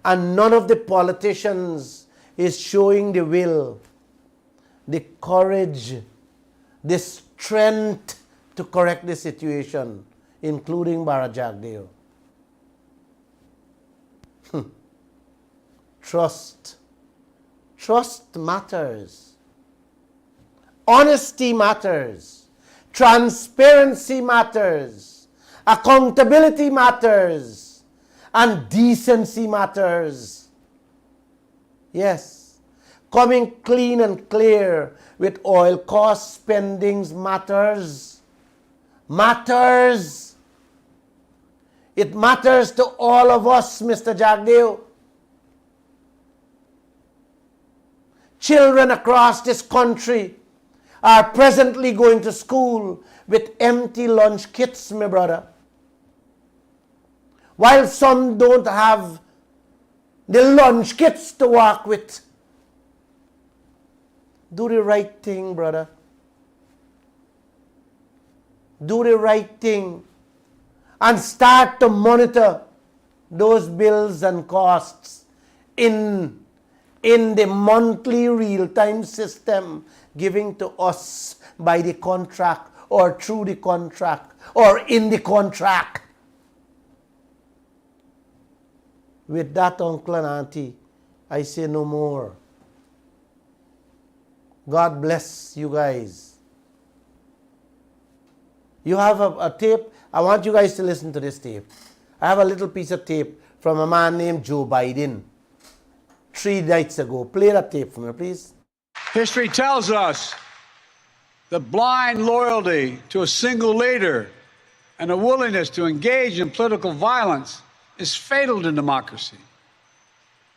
And none of the politicians is showing the will, the courage, the strength to correct the situation, including Bara Jagdeo. Trust. Trust matters. Honesty matters. Transparency matters. Accountability matters. And decency matters. Yes. Coming clean and clear with oil cost spendings matters. Matters. It matters to all of us, Mr. Jagdeo. Children across this country are presently going to school with empty lunch kits, my brother. While some don't have the lunch kits to work with. Do the right thing, brother. Do the right thing. And start to monitor those bills and costs in the monthly real-time system given to us by the contract or through the contract or in the contract. With that, uncle and auntie, I say no more. God bless you guys. You have a tape. I want you guys to listen to this tape. I have a little piece of tape from a man named Joe Biden 3 nights ago. Play that tape for me, please. History tells us that blind loyalty to a single leader and a willingness to engage in political violence is fatal to democracy.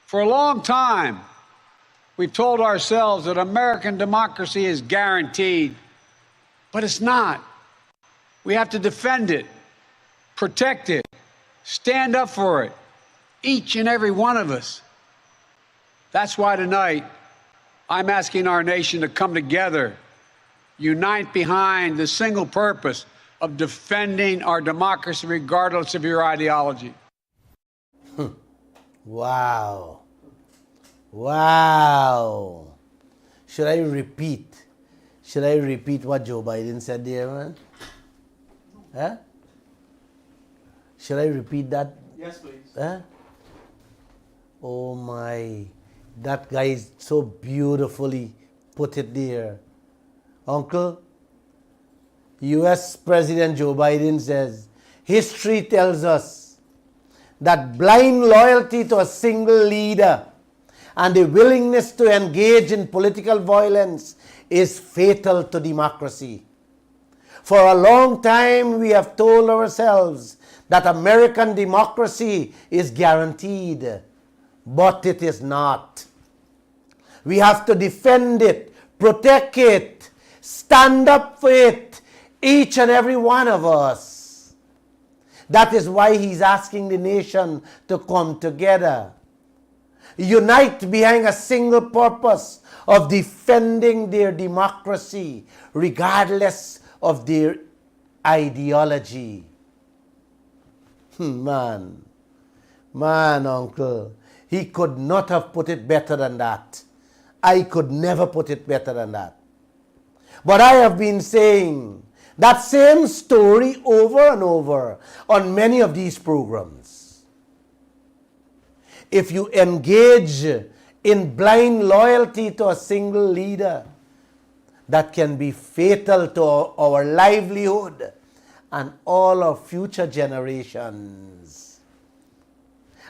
For a long time, we've told ourselves that American democracy is guaranteed, but it's not. We have to defend it, protect it, stand up for it, each and every one of us. That's why tonight, I'm asking our nation to come together, unite behind the single purpose of defending our democracy regardless of your ideology. Wow. Wow. Should I repeat what Joe Biden said there, man? Huh? Should I repeat that? Yes, please. Huh? Oh my. That guy is so beautifully put it there. Uncle, US President Joe Biden says, history tells us that blind loyalty to a single leader and the willingness to engage in political violence is fatal to democracy. For a long time, we have told ourselves that American democracy is guaranteed, but it is not. We have to defend it, protect it, stand up for it, each and every one of us. That is why he's asking the nation to come together, unite behind a single purpose of defending their democracy, regardless of their ideology. Man, uncle, he could not have put it better than that. I could never put it better than that. But I have been saying that same story over and over on many of these programs. If you engage in blind loyalty to a single leader, that can be fatal to our livelihood and all our future generations.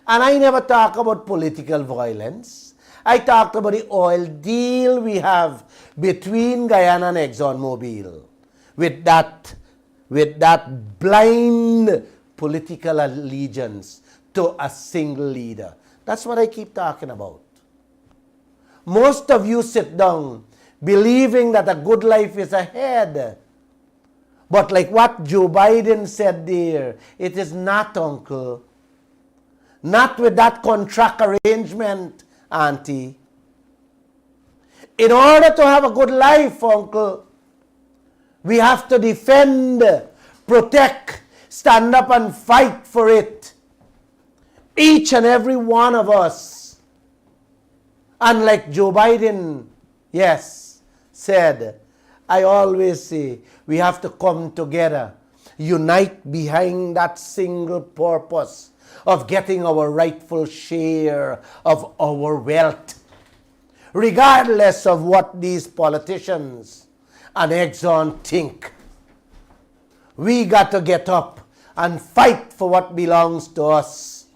And I never talk about political violence. I talked about the oil deal we have between Guyana and ExxonMobil with that blind political allegiance to a single leader. That's what I keep talking about. Most of you sit down believing that a good life is ahead. But like what Joe Biden said there, it is not, uncle. Not with that contract arrangement, auntie. In order to have a good life, uncle, we have to defend, protect, stand up and fight for it. Each and every one of us. And like Joe Biden, yes, said, I always say, we have to come together, unite behind that single purpose of getting our rightful share of our wealth, regardless of what these politicians and Exxon think. We got to get up and fight for what belongs to us.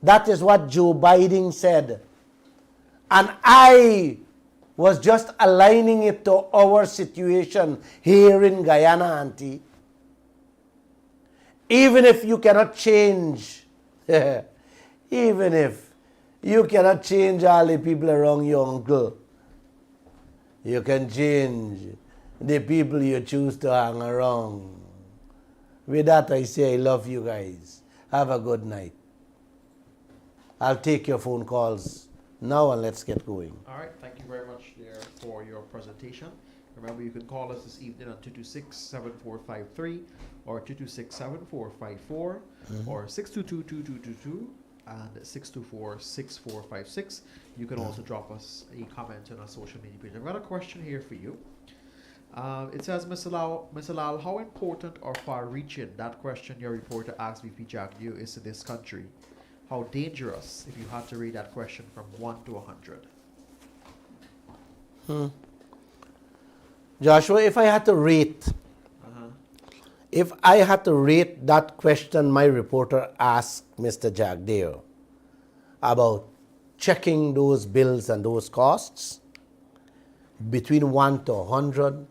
That is what Joe Biden said. And I was just aligning it to our situation here in Guyana, auntie. Even if you cannot change, even if you cannot change all the people around you, uncle, you can change the people you choose to hang around. With that, I say I love you guys. Have a good night. I'll take your phone calls now and let's get going. All right, thank you very much there for your presentation. Remember, you can call us this evening on 226-7453 or 226-7454 or 622-2222 and 624-6456. You can also drop us a comment on our social media page. I've got a question here for you. It says, Mr. Lall, how important or far-reaching, that question your reporter asked VP Jack Dew, is to this country? How dangerous, if you had to rate that question from 1 to 100? Joshua, if I had to rate, that question my reporter asked Mr. Jack Dew about checking those bills and those costs, between 1 to 100,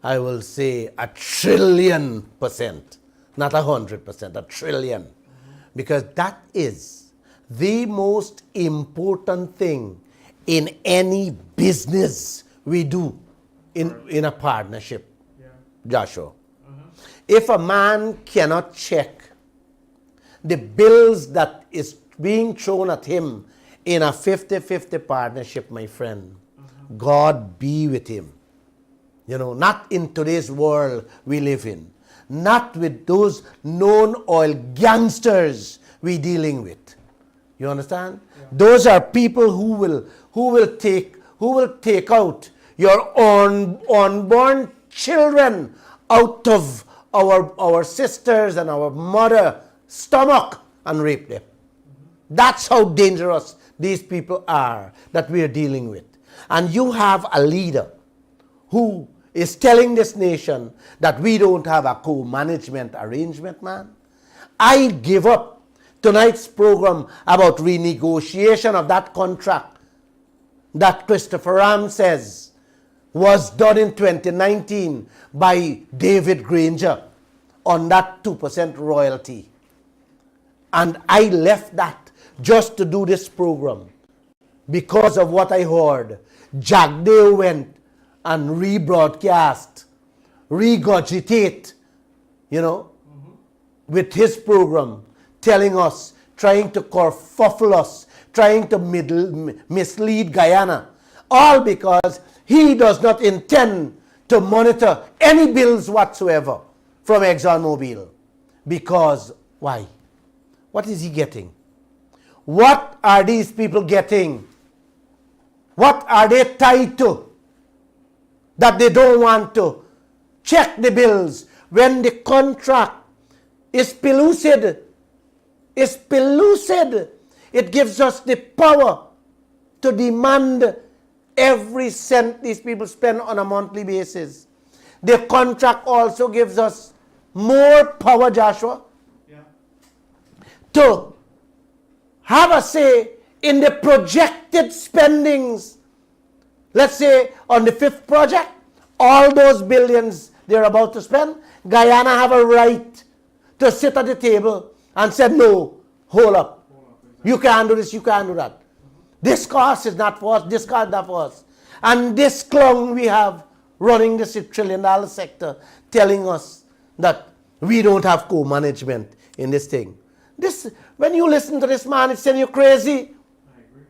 I will say 1,000,000,000%, not 100%, 1,000,000,000,000. Because that is the most important thing in any business we do in a partnership, Joshua. If a man cannot check the bills that is being thrown at him in a 50-50 partnership, my friend, God be with him. You know, not in today's world we live in. Not with those known oil gangsters we're dealing with. You understand? Yeah. Those are people who will take out your unborn children out of our sisters and our mother stomach and rape them. That's how dangerous these people are that we are dealing with. And you have a leader who is telling this nation that we don't have a co-management arrangement, man. I give up tonight's program about renegotiation of that contract that Christopher Ram says was done in 2019 by David Granger on that 2% royalty. And I left that just to do this program because of what I heard. Jack Dale went and rebroadcast, regurgitate, with his program, telling us, trying to kerfuffle us, trying to mislead Guyana, all because he does not intend to monitor any bills whatsoever from ExxonMobil. Because, why? What is he getting? What are these people getting? What are they tied to that they don't want to check the bills when the contract is pellucid? It's pellucid. It gives us the power to demand every cent these people spend on a monthly basis. The contract also gives us more power, Joshua, to have a say in the projected spendings. Let's say on the 5th project, all those billions they're about to spend, Guyana have a right to sit at the table and say, no, hold up. You can't do this, you can't do that. This cost is not for us, this cost is not for us. And this clown we have running this $1 trillion sector telling us that we don't have co-management in this thing. This, when you listen to this man, it's saying you're crazy. I agree.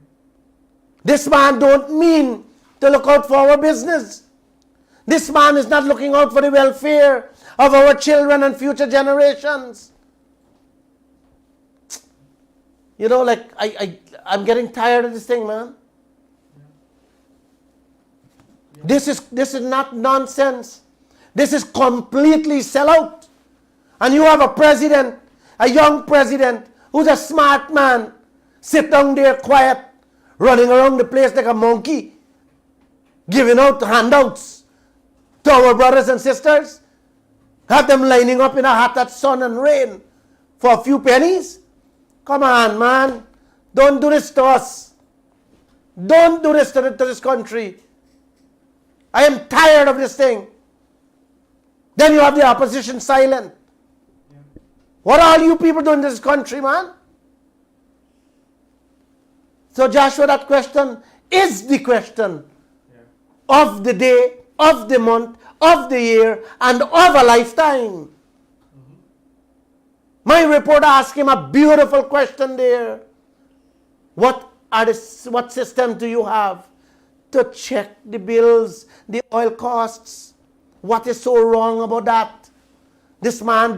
This man don't mean to look out for our business. This man is not looking out for the welfare of our children and future generations. Like I'm getting tired of this thing, man. This is not nonsense. This is completely sellout. And you have a president, a young president, who's a smart man, sit down there quiet, running around the place like a monkey, giving out handouts to our brothers and sisters, have them lining up in a hot sun and rain for a few pennies. Come on, man. Don't do this to us. Don't do this to this country. I am tired of this thing. Then you have the opposition silent. What are you people doing in this country, man? So Joshua, that question is the question of the day, of the month, of the year, and of a lifetime. My reporter asked him a beautiful question there. What system do you have to check the bills, the oil costs? What is so wrong about that? This man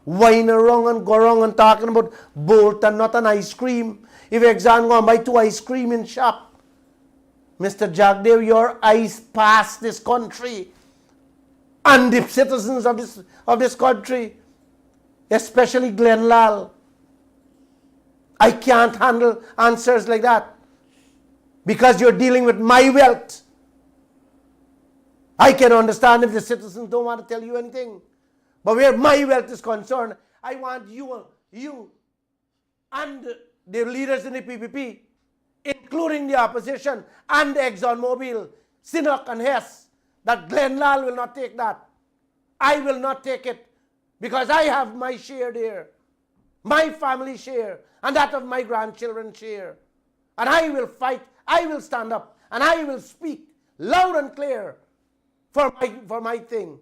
whine around and go around and talking about Bolt and not an ice cream. If Exxon go and buy 2 ice cream in shop, Mr. Jagdev, your eyes pass this country and the citizens of this country, especially Glenn Lall. I can't handle answers like that because you're dealing with my wealth. I can understand if the citizens don't want to tell you anything. But where my wealth is concerned, I want you and the leaders in the PPP including the opposition and the ExxonMobil, Sinnock and Hess, that Glenn Lall will not take that. I will not take it because I have my share there, my family share, and that of my grandchildren share. And I will fight, I will stand up, and I will speak loud and clear for my thing.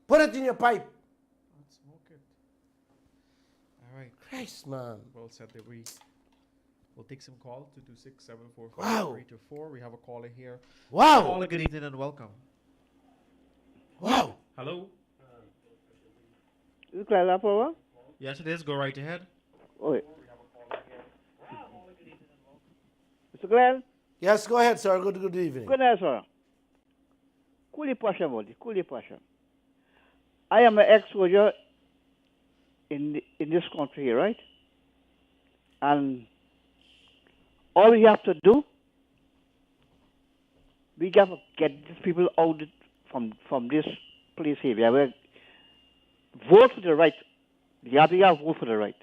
Put it in your pipe. Let's smoke it. All right. Christ, man. Well said. That we'll take some call 226-745-324. Wow. We have a caller here. Wow. Caller, good evening and welcome. Wow. Hello. Is Clara Power? Yes, it is. Go right ahead. Oh, Mr. Glenn, Yes, go ahead, sir. Good evening. good night, sir. Cool your passion, buddy. Cool your passion. I am an ex-soldier in this country here, right? And all we have to do, we got to get these people out from this place here. We have to vote for the right. We have to vote for the right.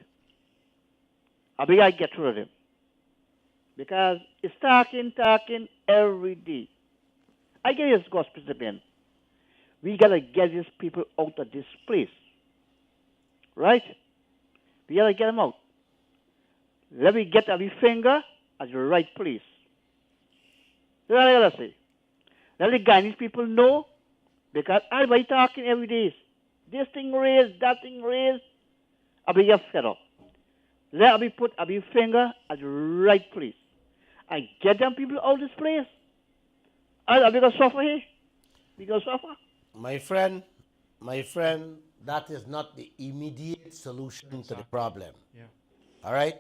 And we got to get rid of them. Because it's talking every day. I get this gospel again. We got to get these people out of this place. Right? We got to get them out. Let me get every finger at the right place. That's what I got to say. Let the Guyanese people know, because everybody talking every day. This thing raised, that thing raised. I'll be fed up. Let me put every finger at the right place. And get them people out of this place. Are we going to suffer here? We going to suffer? My friend, that is not the immediate solution to the problem. Yeah. All right?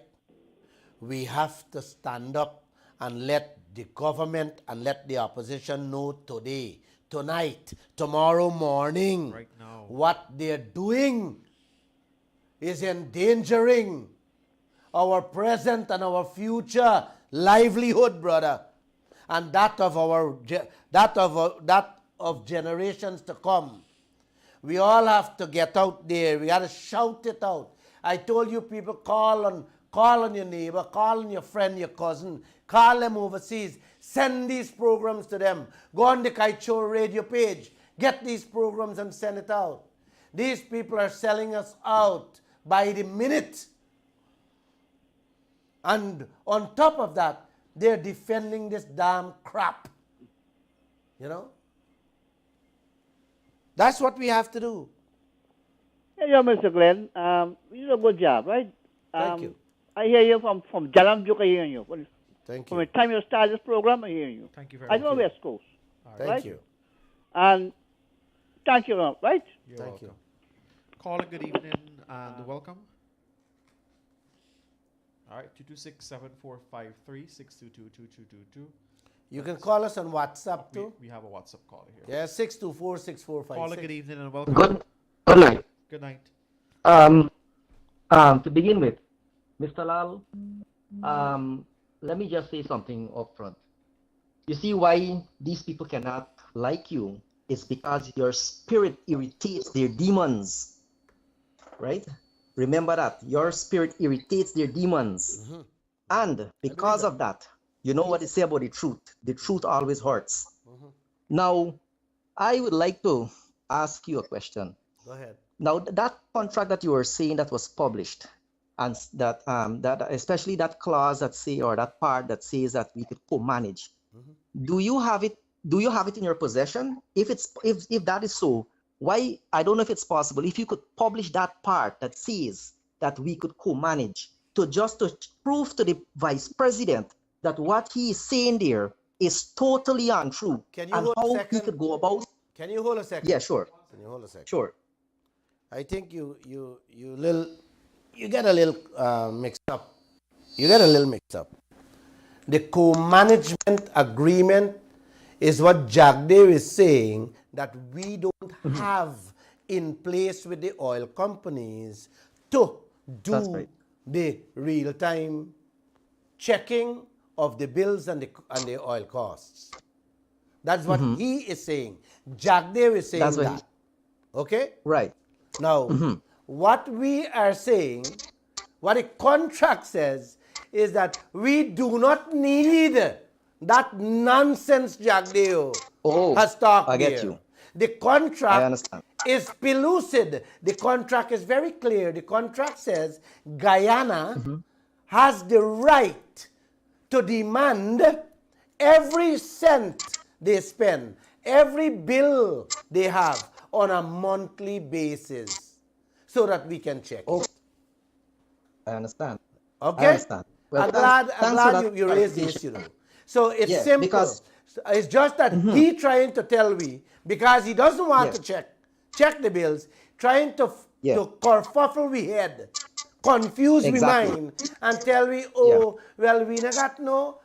We have to stand up and let the government and let the opposition know today, tonight, tomorrow morning, Right now. what they're doing is endangering our present and our future livelihood, brother, and that of generations to come. We all have to get out there. We got to shout it out. I told you, people, call on your neighbor, call on your friend, your cousin, call them overseas. Send these programs to them. Go on the Kaieteur radio page. Get these programs and send it out. These people are selling us out by the minute. And on top of that, they're defending this damn crap. You know? That's what we have to do. Yeah, Mr. Glenn. You do a good job, right? Thank you. I hear you from Jalam Juk, I hear you. Thank From you. the time you start this program, I hear you. Thank you very I much. know West Coast. Thank right? you. And thank you, right? You're Thank welcome. you. Caller, good evening and welcome. All right, 226-745-3, 622-2222. You can call us on WhatsApp too. We have a WhatsApp caller here. Yeah, 624-6456. Caller, good evening and welcome. Good night. Good night. To begin with, Mr. Lall, let me just say something up front. You see why these people cannot like you is because your spirit irritates their demons, right? Remember that. Your spirit irritates their demons. Mm-hmm. And because of that, you know what they say about the truth. The truth always hurts. Mm-hmm. Now, I would like to ask you a question. Go ahead. Now, that contract that you were saying that was published, and that especially that clause that say, or that part that says that we could co-manage, do you have it? Do you have it in your possession? If that is so, why? I don't know if it's possible. If you could publish that part that says that we could co-manage, to prove to the vice president that what he is saying there is totally untrue, Can you and hold a how he second? could go about. Can you hold a second? Yeah, sure, Can you hold a second? sure. I think you get a little mixed up. You get a little mixed up. The co-management agreement is what Jagdev is saying that we don't have in place with the oil companies to That's do right. the real-time checking of the bills and the oil costs. That's what he is saying. Jagdev is saying That's what that. Okay? Right. Now, what we are saying, what a contract says, is that we do not need that nonsense Jagdeo has talked I get there. you. The I contract understand. is pellucid. The contract is very clear. The contract says Guyana has the right to demand every cent they spend, every bill they have on a monthly basis so that we can check it. I understand. Okay? I understand. Well, I'm thanks for glad that you raised the clarification. issue. So it's Yeah, simple. because- It's just that he trying to tell me, because he doesn't want Yeah. to check the bills, trying to Yeah. kerfuffle we head, confuse we Exactly. mind, and tell me, oh, well, we not got no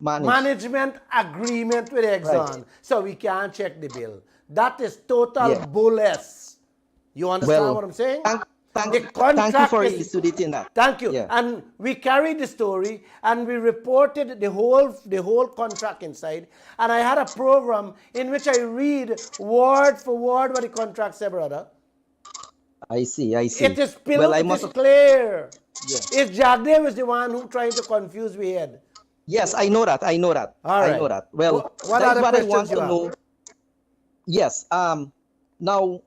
management agreement with Exxon, so we can't check the bill. That is total Yeah. bulls. You understand Well, what I'm saying? thank The you contract for is- elucidating that. Thank you. Yeah. And we carried the story and we reported the whole contract inside. And I had a program in which I read word for word what the contract said, brother. I see. It is Well, I it must. is clear. Yeah. It's Jagdev is the one who trying to confuse me head. Yes, I know that. All I right. know that. Well, What that's other what I questions want you to have? know. Yes. Now,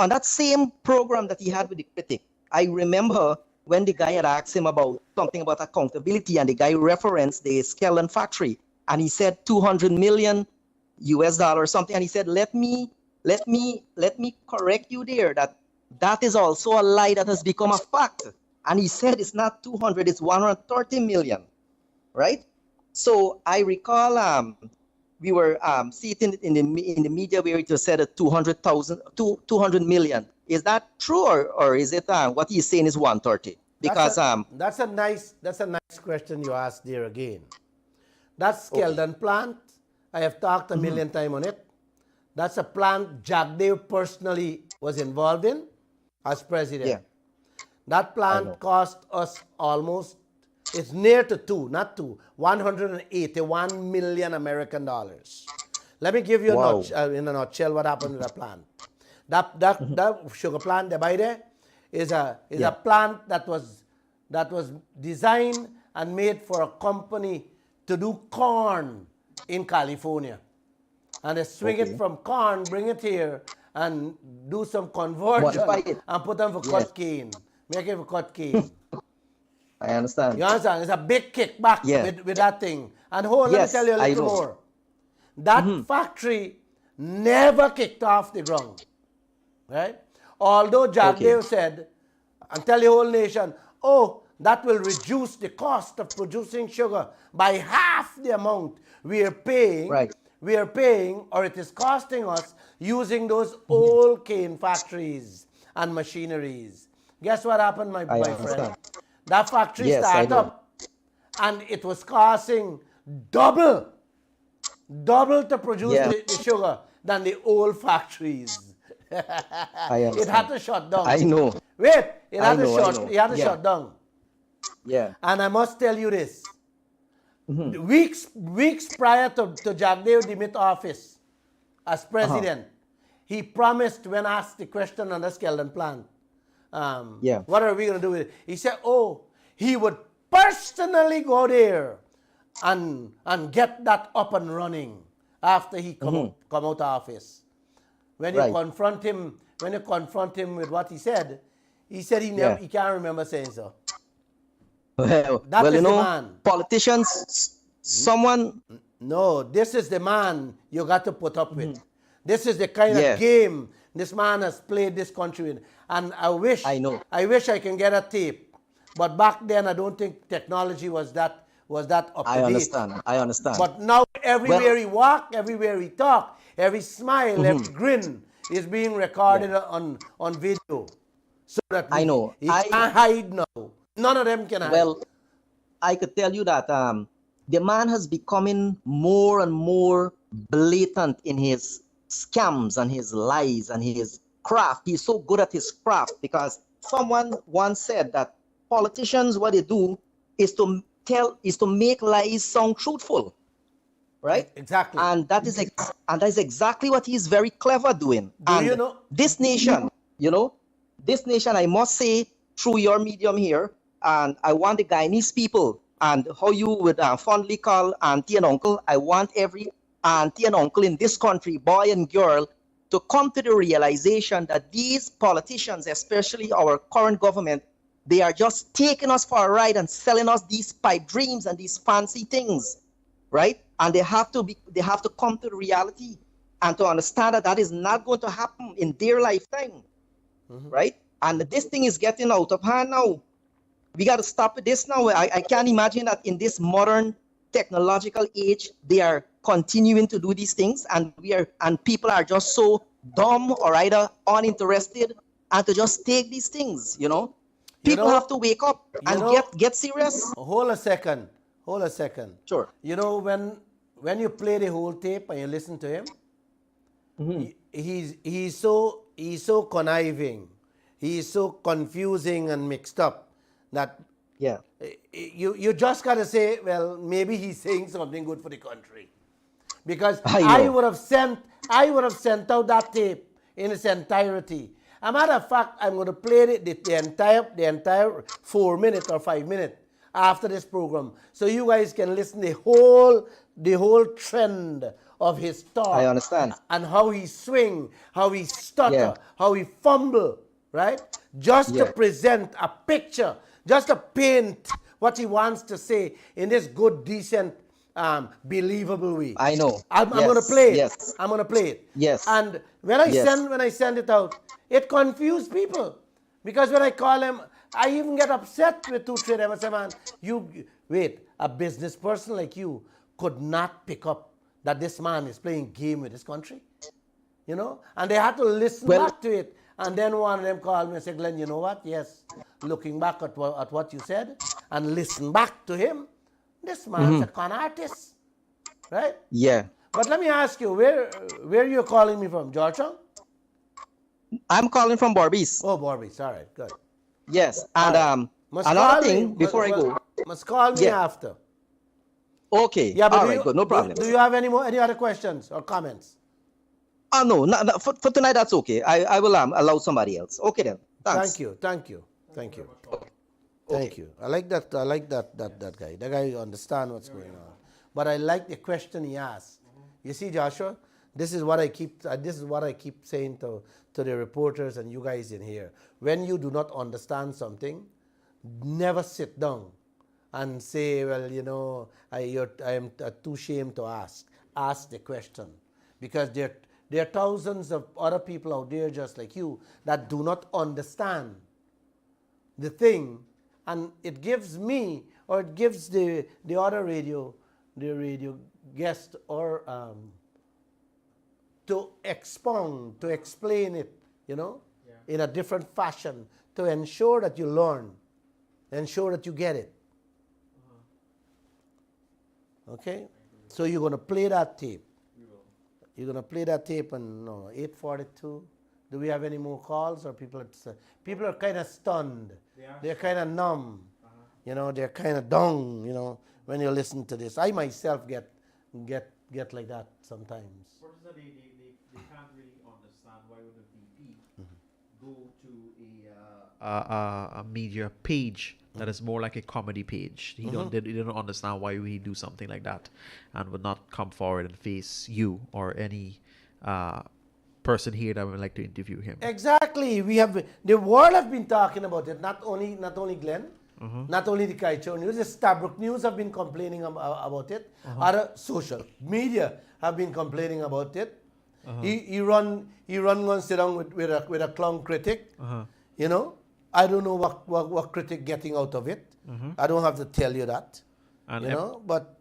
on that same program that he had with the critic, I remember when the guy had asked him about something about accountability, and the guy referenced the Skeleton factory, and he said $200 million or something, and he said, let me correct you there, that is also a lie that has become a fact. And he said it's not 200, it's 130 million, right? So I recall we were seeing in the media where it was said at 200 million. Is that true, or is it what he's saying is 130? Because that's a nice question you asked there again. That Skeleton plant, I have talked a million times on it. That's a plant Jagdev personally was involved in as president. Yeah. That plant cost us almost, it's near to 181 million American dollars. Let me give you Wow. in a nutshell what happened with that plant. That sugar plant they buy there is a plant that was designed and made for a company to do corn in California. And they swing it from corn, bring it here, and do some conversion Modify it. and put them for cut cane. Make it for cut cane. I understand. You understand? It's a big kickback with that thing. And let me tell you a I little know. more. That factory never kicked off the ground. Right? Although Jagdev said, and tell the whole nation, oh, that will reduce the cost of producing sugar by half the amount we are paying. Right. We are paying, or it is costing us, using those old cane factories and machineries. Guess what happened, my friend? understand. That factory Yes, I started know. up, and it was costing double to produce the sugar than the old factories. I understand. It had to shut down. I know. Wait, it had know. to shut down. Yeah. And I must tell you this. Weeks prior to Jagdev demit office as president, he promised, when asked the question on the Skeleton plant, what are we going to do with it? He said, he would personally go there and get that up and running after he come out of office. When you confront him with what he said he can't remember saying so. Well, That is you the know, man. politicians, someone. No, this is the man you got to put up with. This is the kind Yeah. of game this man has played this country in. And I wish I can get a tape. But back then I don't think technology was that up to date. I understand. But now everywhere he walk, everywhere he talk, every smile, every grin is being recorded on video. So that he can't hide now. None of them can hide. Well, I could tell you that the man has becoming more and more blatant in his scams and his lies and his craft. He's so good at his craft because someone once said that politicians, what they do is to make lies sound truthful, right? Exactly. And that is exactly what he's very clever doing. Do you know? This nation, this nation, I must say, through your medium here, and I want the Guyanese people, and how you would fondly call auntie and uncle, I want every auntie and uncle in this country, boy and girl, to come to the realization that these politicians, especially our current government, they are just taking us for a ride and selling us these pipe dreams and these fancy things, right? And they have to come to the reality and to understand that that is not going to happen in their lifetime, right? And this thing is getting out of hand now. We got to stop with this now. I can't imagine that in this modern technological age, they are continuing to do these things, and people are just so dumb or either uninterested and to just take these things, People have to wake up and get serious. Hold a second. Sure. When you play the whole tape and you listen to him, he's so conniving, he's so confusing and mixed up that you just gotta say, well, maybe he's saying something good for the country, because I would have sent out that tape in its entirety. A matter of fact, I'm going to play the entire 4 minutes or 5 minutes after this program, so you guys can listen the whole trend of his thought. I understand. And how he swing, how he stutter, how he fumble, right? Just to present a picture, just to paint what he wants to say in this good, decent, believable way. I know. I'm going to play it. Yes. I'm going to play it. Yes. And when I send it out, it confused people, because when I call him, I even get upset with 2-3 of them. I say, man, a business person like you could not pick up that this man is playing game with this country, And they had to listen back to it. And then one of them called me and said, Glenn, you know what? Yes, looking back at what you said and listen back to him, this man's a con artist, right? Yeah. But let me ask you, where you calling me from? Georgetown? I'm calling from Barbies. Oh, Barbies. All right, good. Yes. And another thing before I go. Must call me after. Okay. Yeah, but all right, good. No problem. Do you have any other questions or comments? No, for tonight, that's okay. I will allow somebody else. Okay then. Thanks. Thank you. I like that guy. That guy understands what's going on. But I like the question he asked. You see, Joshua, this is what I keep saying to the reporters and you guys in here. When you do not understand something, never sit down and say, well, I am too ashamed to ask. Ask the question, because there are thousands of other people out there just like you that do not understand the thing, and it gives me, or it gives the other radio guest, or to expound, to explain it, in a different fashion, to ensure that you learn, ensure that you get it. Okay? So you're going to play that tape. You're going to play that tape on 8:42. Do we have any more calls, or people are kind of stunned? They're kind of numb. They're kind of dung, when you listen to this. I myself get like that sometimes. They can't really understand why would a VP go to a media page that is more like a comedy page. They don't understand why we do something like that, and would not come forward and face you or any person here that would like to interview him. Exactly. The world have been talking about it. Not only Glenn, not only the Kaieteur News. The Stabrook News have been complaining about it. Other social media have been complaining about it. He run and sit down with a clown critic. I don't know what critic getting out of it. I don't have to tell you that. But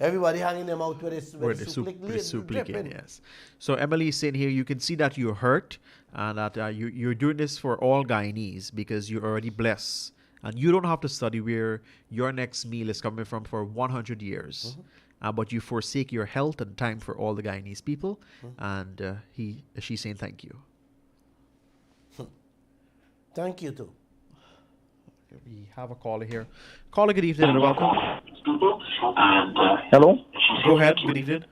everybody hanging them out with his super yes. So Emily is saying here, you can see that you're hurt, and that you're doing this for all Guyanese because you're already blessed, and you don't have to study where your next meal is coming from for 100 years. But you forsake your health and time for all the Guyanese people, and she's saying thank you. Thank you too. We have a caller here. Caller, good evening and welcome. Hello. Go ahead. Good evening.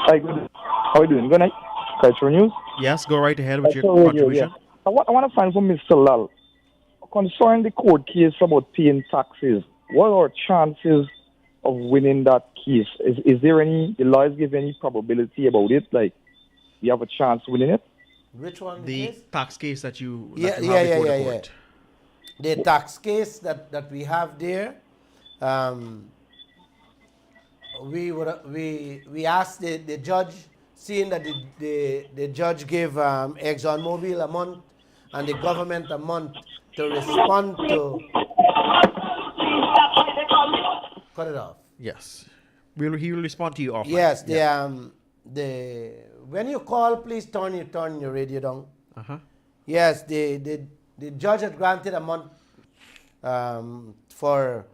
Hi, good. How are you doing? Good night. Kaieteur News. Yes, go right ahead with your Kaieteur Radio, contribution. yes. I want to find from Mr. Lall. Concerning the court case about paying taxes, what are chances of winning that case? Is there any, the lawyers give any probability about it? Like, we have a chance winning it? Which one? The case? tax case that you, Yeah, that you have before the yeah. court. The tax case that we have there, we asked the judge, seeing that the judge gave ExxonMobil a month and the government a month to respond to. Cut it off. Yes. He will respond to you offline. Yes, Yeah. when you call, please turn your radio down. Uh-huh. Yes, the judge had granted a month for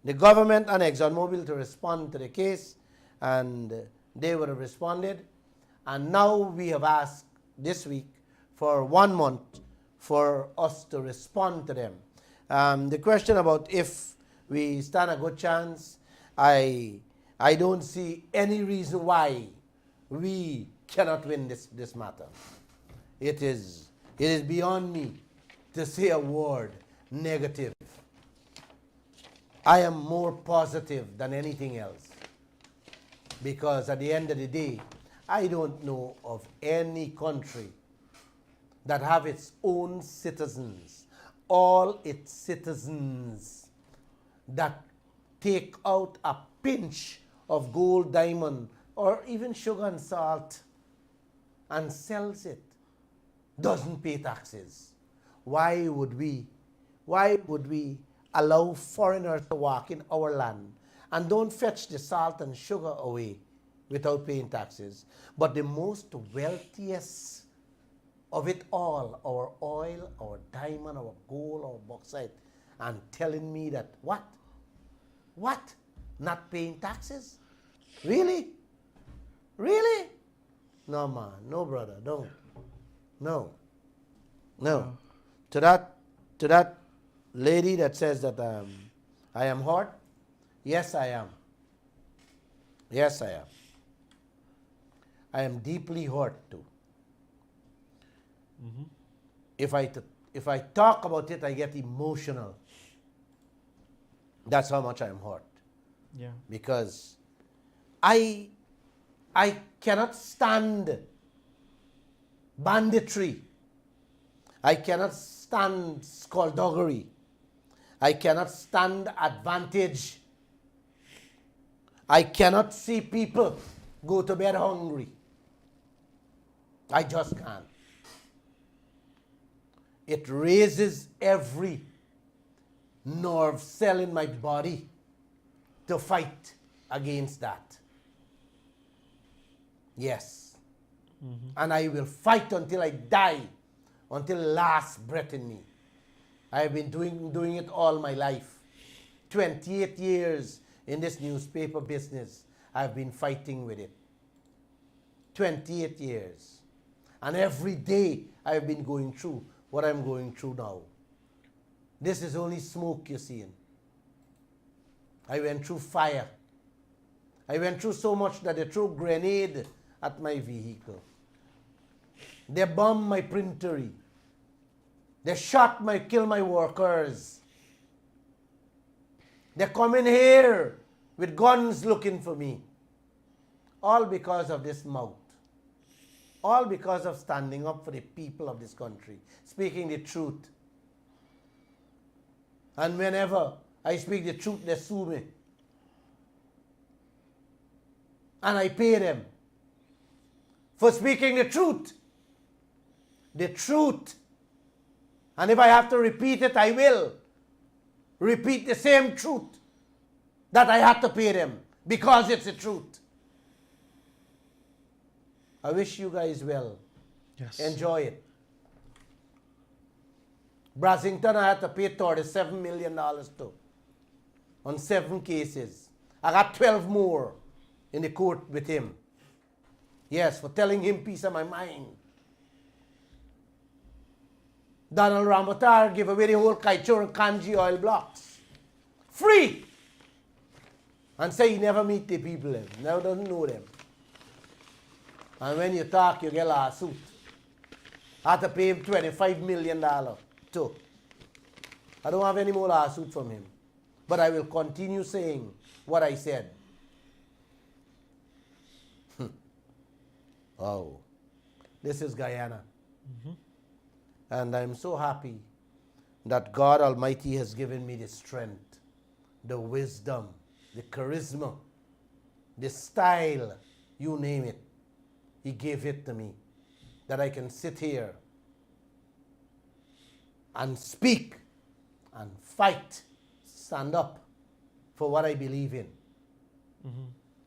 the government and ExxonMobil to respond to the case, and they would have responded. And now we have asked this week for 1 month for us to respond to them. The question about if we stand a good chance, I don't see any reason why we cannot win this matter. It is beyond me to say a word negative. I am more positive than anything else, because at the end of the day, I don't know of any country that have its own citizens, all its citizens, that take out a pinch of gold, diamond, or even sugar and salt and sells it, doesn't pay taxes. Why would we allow foreigners to walk in our land and don't fetch the salt and sugar away without paying taxes? But the most wealthiest of it all, our oil, our diamond, our gold, our bauxite, and telling me that what? Not paying taxes? Really? Really? No, man. No, brother. Don't. No. To that lady that says that I am hurt, yes, I am. Yes, I am. I am deeply hurt too. Mm-hmm. If I talk about it, I get emotional. That's how much I am hurt. Yeah. Because I cannot stand banditry. I cannot stand skullduggery. I cannot stand advantage. I cannot see people go to bed hungry. I just can't. It raises every nerve cell in my body to fight against that. Yes. Mm-hmm. And I will fight until I die, until the last breath in me. I've been doing it all my life. 28 years in this newspaper business, I've been fighting with it. 28 years. And every day I've been going through what I'm going through now. This is only smoke you're seeing. I went through fire. I went through so much that they threw grenade at my vehicle. They bombed my printery. They killed my workers. They come in here with guns looking for me. All because of this mouth. All because of standing up for the people of this country, speaking the truth. And whenever I speak the truth, they sue me. And I pay them for speaking the truth. The truth. And if I have to repeat it, I will repeat the same truth that I had to pay them, because it's the truth. I wish you guys well. Yes. Enjoy it. Brassington, I had to pay $37 million to on 7 cases. I got 12 more in the court with him. Yes, for telling him piece of my mind. Donald Rambatar gave away the whole Kaieteur and Kanji oil blocks. Free! And say he never meet the people, never doesn't know them. And when you talk, you get a lawsuit. I had to pay him $25 million too. I don't have any more lawsuit from him. But I will continue saying what I said. Oh, this is Guyana. And I'm so happy that God Almighty has given me the strength, the wisdom, the charisma, the style, you name it. He gave it to me, that I can sit here and speak and fight, stand up for what I believe in.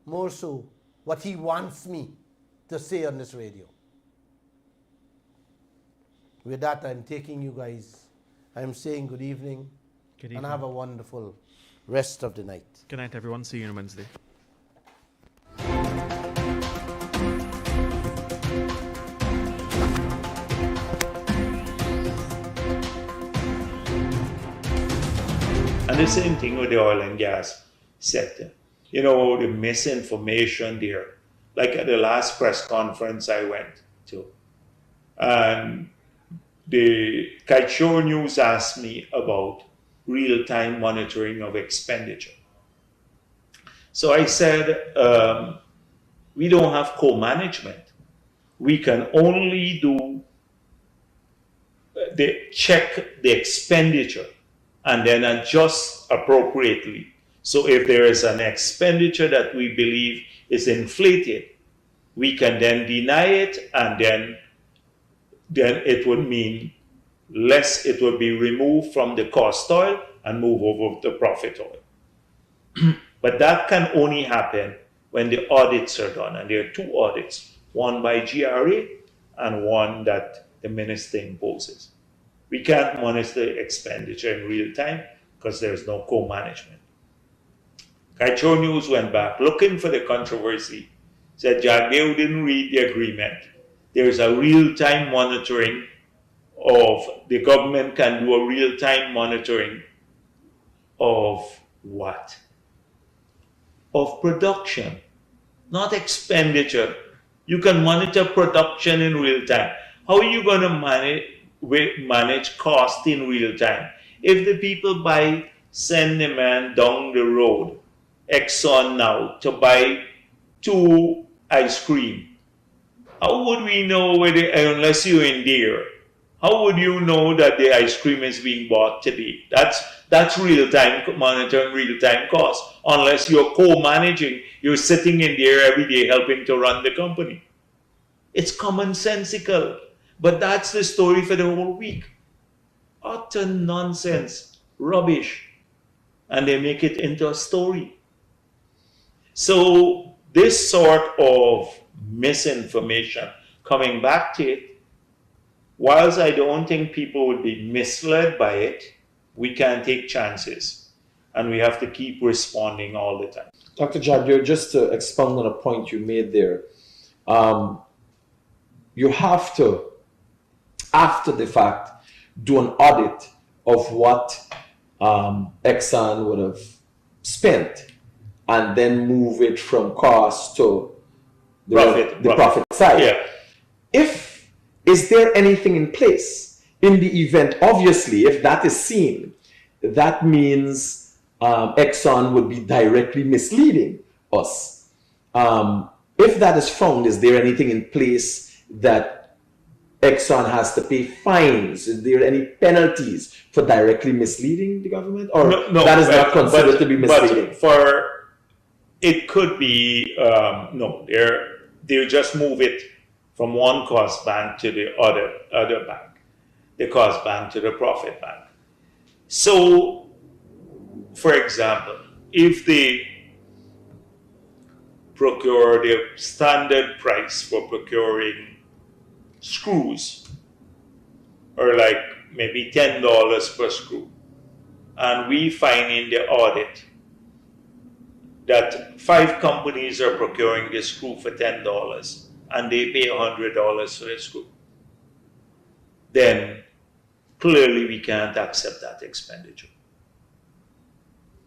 More so, what he wants me to say on this radio. With that, I'm taking you guys. I'm saying good evening, and have a wonderful rest of the night. Good night, everyone. See you on Wednesday. And the same thing with the oil and gas sector. You know, the misinformation there. Like at the last press conference I went to, and the Kaieteur News asked me about real-time monitoring of expenditure. So I said, we don't have co-management. We can only do check the expenditure and then adjust appropriately. So if there is an expenditure that we believe is inflated, we can then deny it, and then it would mean less, it would be removed from the cost oil and move over to profit oil. But that can only happen when the audits are done, and there are two audits, one by GRA and one that the minister imposes. We can't monitor expenditure in real time because there's no co-management. Kaieteur News went back looking for the controversy, said Jagdeo didn't read the agreement. There's a real-time monitoring of, the government can do a real-time monitoring of what? Of production, not expenditure. You can monitor production in real time. How are you going to manage cost in real time? If the people send a man down the road, Exxon now, to buy 2 ice cream, how would we know whether, unless you're in there, how would you know that the ice cream is being bought today? That's real-time monitoring, real-time cost. Unless you're co-managing, you're sitting in there every day helping to run the company. It's commonsensical, but that's the story for the whole week. Utter nonsense, rubbish, and they make it into a story. So this sort of misinformation, coming back to it, whilst I don't think people would be misled by it, we can't take chances, and we have to keep responding all the time. Dr. Jagdeo, just to expound on a point you made there, you have to, after the fact, do an audit of what Exxon would have spent, and then move it from cost to the profit side. Yeah. Is there anything in place in the event, obviously, if that is seen, that means Exxon would be directly misleading us. If that is found, is there anything in place that Exxon has to pay fines? Is there any penalties for directly misleading the government? Or no, that is not considered to be misleading? But it could be, no, they just move it from one cost bank to the other bank, the cost bank to the profit bank. So, for example, if they procure the standard price for procuring screws, or like maybe $10 per screw, and we find in the audit that 5 companies are procuring the screw for $10 and they pay $100 for the screw, then clearly we can't accept that expenditure.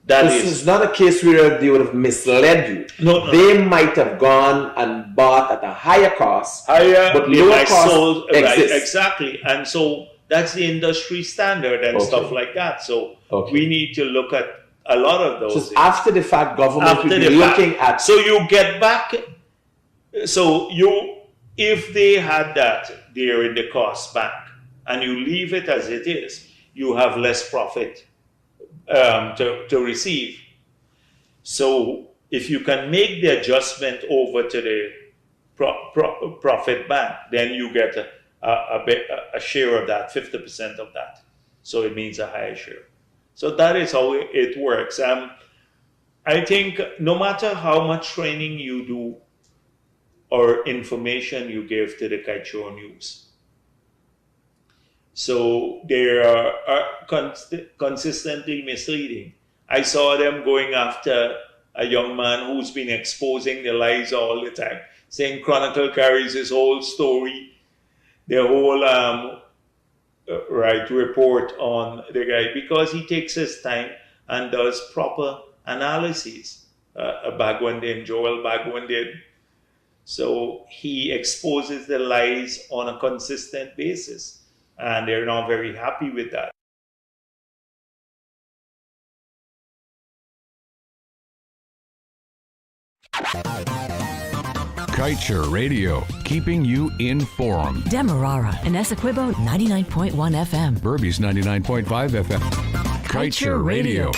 That This is not a case where they would have misled you. No. They might have gone and bought at a higher cost, higher, but they lower might cost sold, right, exists. exactly. And so that's the industry standard and stuff like that. So we need to look at a lot of those Just things. after the fact, government will be looking at. So you get back. So if they had that there in the cost back, and you leave it as it is, you have less profit to receive. So if you can make the adjustment over to the profit back, then you get a share of that, 50% of that. So it means a higher share. So that is how it works. I think no matter how much training you do or information you give to the Kaieteur News, so they are consistently misleading. I saw them going after a young man who's been exposing the lies all the time, saying Chronicle carries his whole story, the whole report on the guy, because he takes his time and does proper analyses. Bagwan and Joel Bagwan did. So he exposes the lies on a consistent basis, and they're not very happy with that. Kaieteur Radio, keeping you informed. Demerara and Essequibo 99.1 FM. Burby's 99.5 FM. Kaieteur Radio.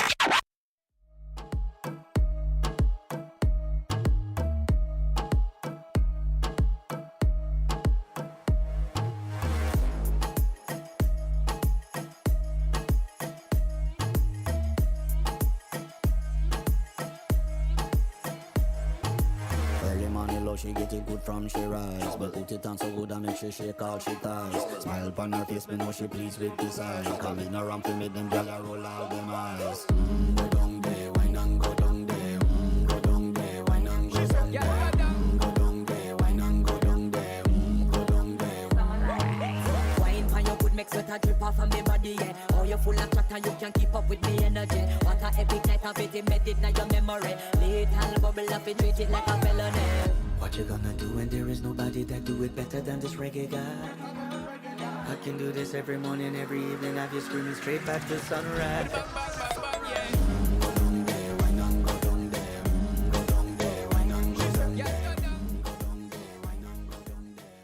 She get it good from she rise, but put it on so good and make she shake all she ties. Smile upon her face, me know she pleased with this eyes. Come in around to make them gyal roll out them eyes. Go down there, wine and go down there. Go down there, wine and go down there. Go down there, wine and go down there. Go down there. Wine for your good make sweat a drip off of me body, yeah. Oh, you full of chatter, you can keep up with me energy. What a epic night of it, embedded in your memory. Little bubble up and treat it like a felony. What you gonna do when there is nobody that do it better than this reggae guy? I can do this every morning, every evening, have you screaming straight back to sunrise. Go down there, wine and go down there. Go down there, wine and go down there. Go down there, wine and go down there.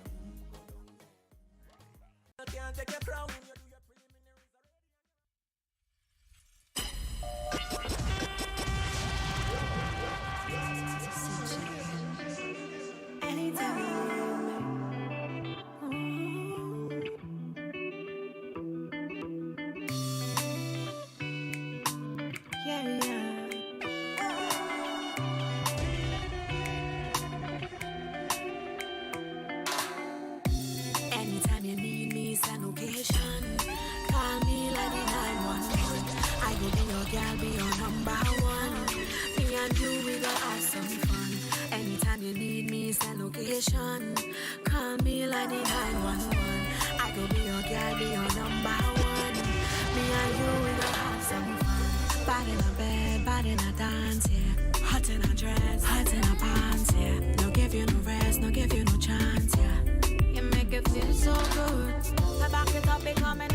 Anytime you need me, send location. Call me like the 911. I go be your girl, be your number one. Me and you, we gonna have some fun. Anytime you need me, send location. Call me like the 911. I go be your girl, be your number one. Me and you, we gonna have some fun. Bad in a bed, bad in a dance, yeah. Hot in a dress, hot in a pants, yeah. No give you no rest, no give you no chance, yeah. You make it feel so good. I back it up, becoming